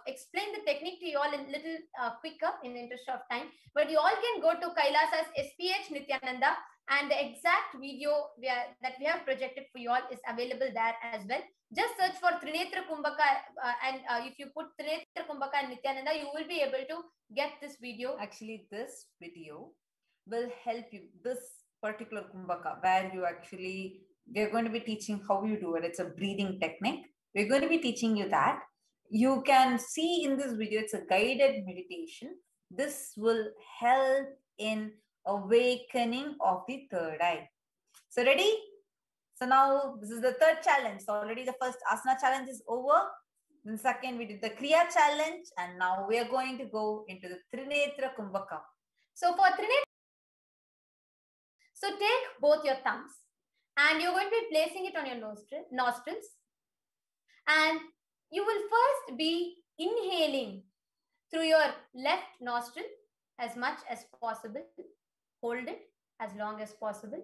explain the technique to you all in a little quicker in the interest of time, but you all can go to Kailasa's SPH Nityananda, and the exact video that we have projected for you all is available there as well. Just search for Trinetra Kumbhaka and if you put Trinetra Kumbhaka and Nityananda, you will be able to get this video. Actually, this video will help you, this particular Kumbhaka, where you actually, we're going to be teaching how you do it. It's a breathing technique. We're going to be teaching you that. You can see in this video, it's a guided meditation. This will help in awakening of the third eye. So ready? So now this is the third challenge. So already the first asana challenge is over. Then second we did the Kriya challenge, and now we are going to go into the Trinetra Kumbhaka. So for Trinetra, so take both your thumbs and you're going to be placing it on your nostrils, and you will first be inhaling through your left nostril as much as possible. Hold it as long as possible.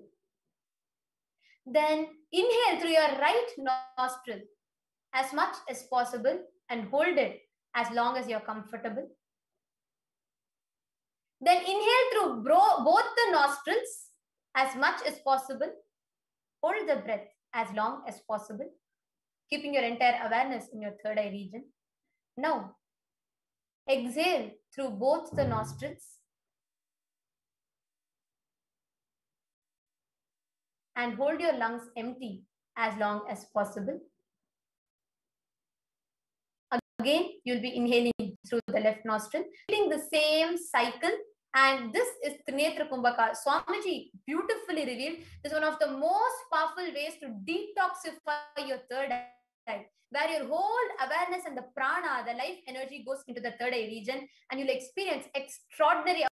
Then inhale through your right nostril as much as possible and hold it as long as you're comfortable. Then inhale through both the nostrils as much as possible. Hold the breath as long as possible, keeping your entire awareness in your third eye region. Now, exhale through both the nostrils and hold your lungs empty as long as possible. Again, you'll be inhaling through the left nostril, repeating the same cycle. And this is Trinetra Kumbhaka. Swamiji beautifully revealed this is one of the most powerful ways to detoxify your third eye, where your whole awareness and the prana, the life energy, goes into the third eye region, and you'll experience extraordinary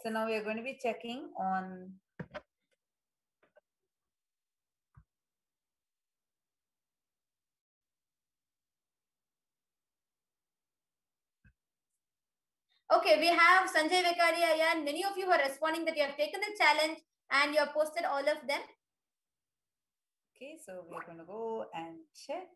So now we are going to be checking on Okay, we have Sanjay Vekaria and many of you are responding that you have taken the challenge and you have posted all of them. Okay, so we're going to go and check.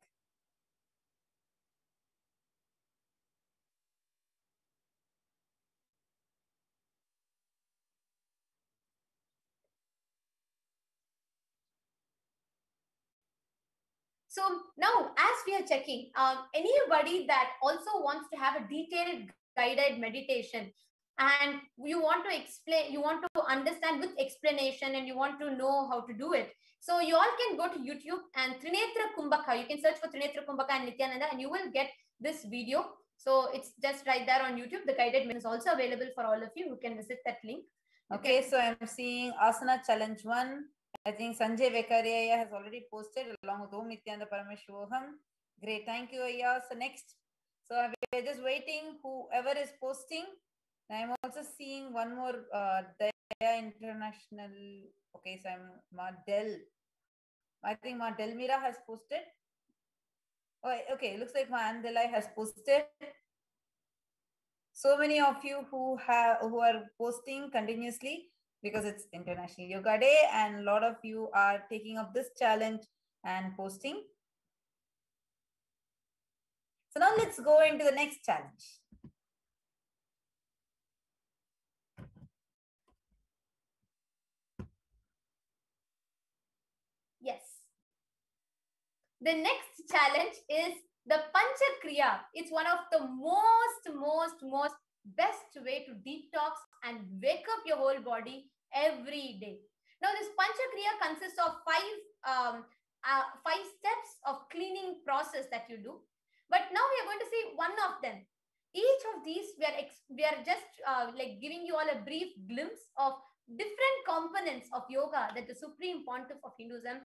So now as we are checking, anybody that also wants to have a detailed guided meditation and you want to explain, you want to understand with explanation and you want to know how to do it. So you all can go to YouTube and Trinetra Kumbhaka. You can search for Trinetra Kumbhaka and Nityananda and you will get this video. So it's just right there on YouTube. The guided meditation is also available for all of you who can visit that link. Okay, so I'm seeing Asana Challenge 1. I think Sanjay Vekaria has already posted along with Om Nityananda Parameshvoham. Great, thank you, Ayya. So next, so we're just waiting whoever is posting. I'm also seeing one more Daya International. Okay, so I'm Mardel. I think Mardel Mira has posted. Oh, okay, looks like Mandelai has posted. So many of you who are posting continuously because it's International Yoga Day and a lot of you are taking up this challenge and posting. So now let's go into the next challenge. Yes. The next challenge is the Panchakriya. It's one of the most best way to detox and wake up your whole body every day. Now, this Panchakriya consists of five steps of cleaning process that you do. But now we are going to see one of them. Each of these, we are just like giving you all a brief glimpse of different components of yoga that the Supreme Pontiff of Hinduism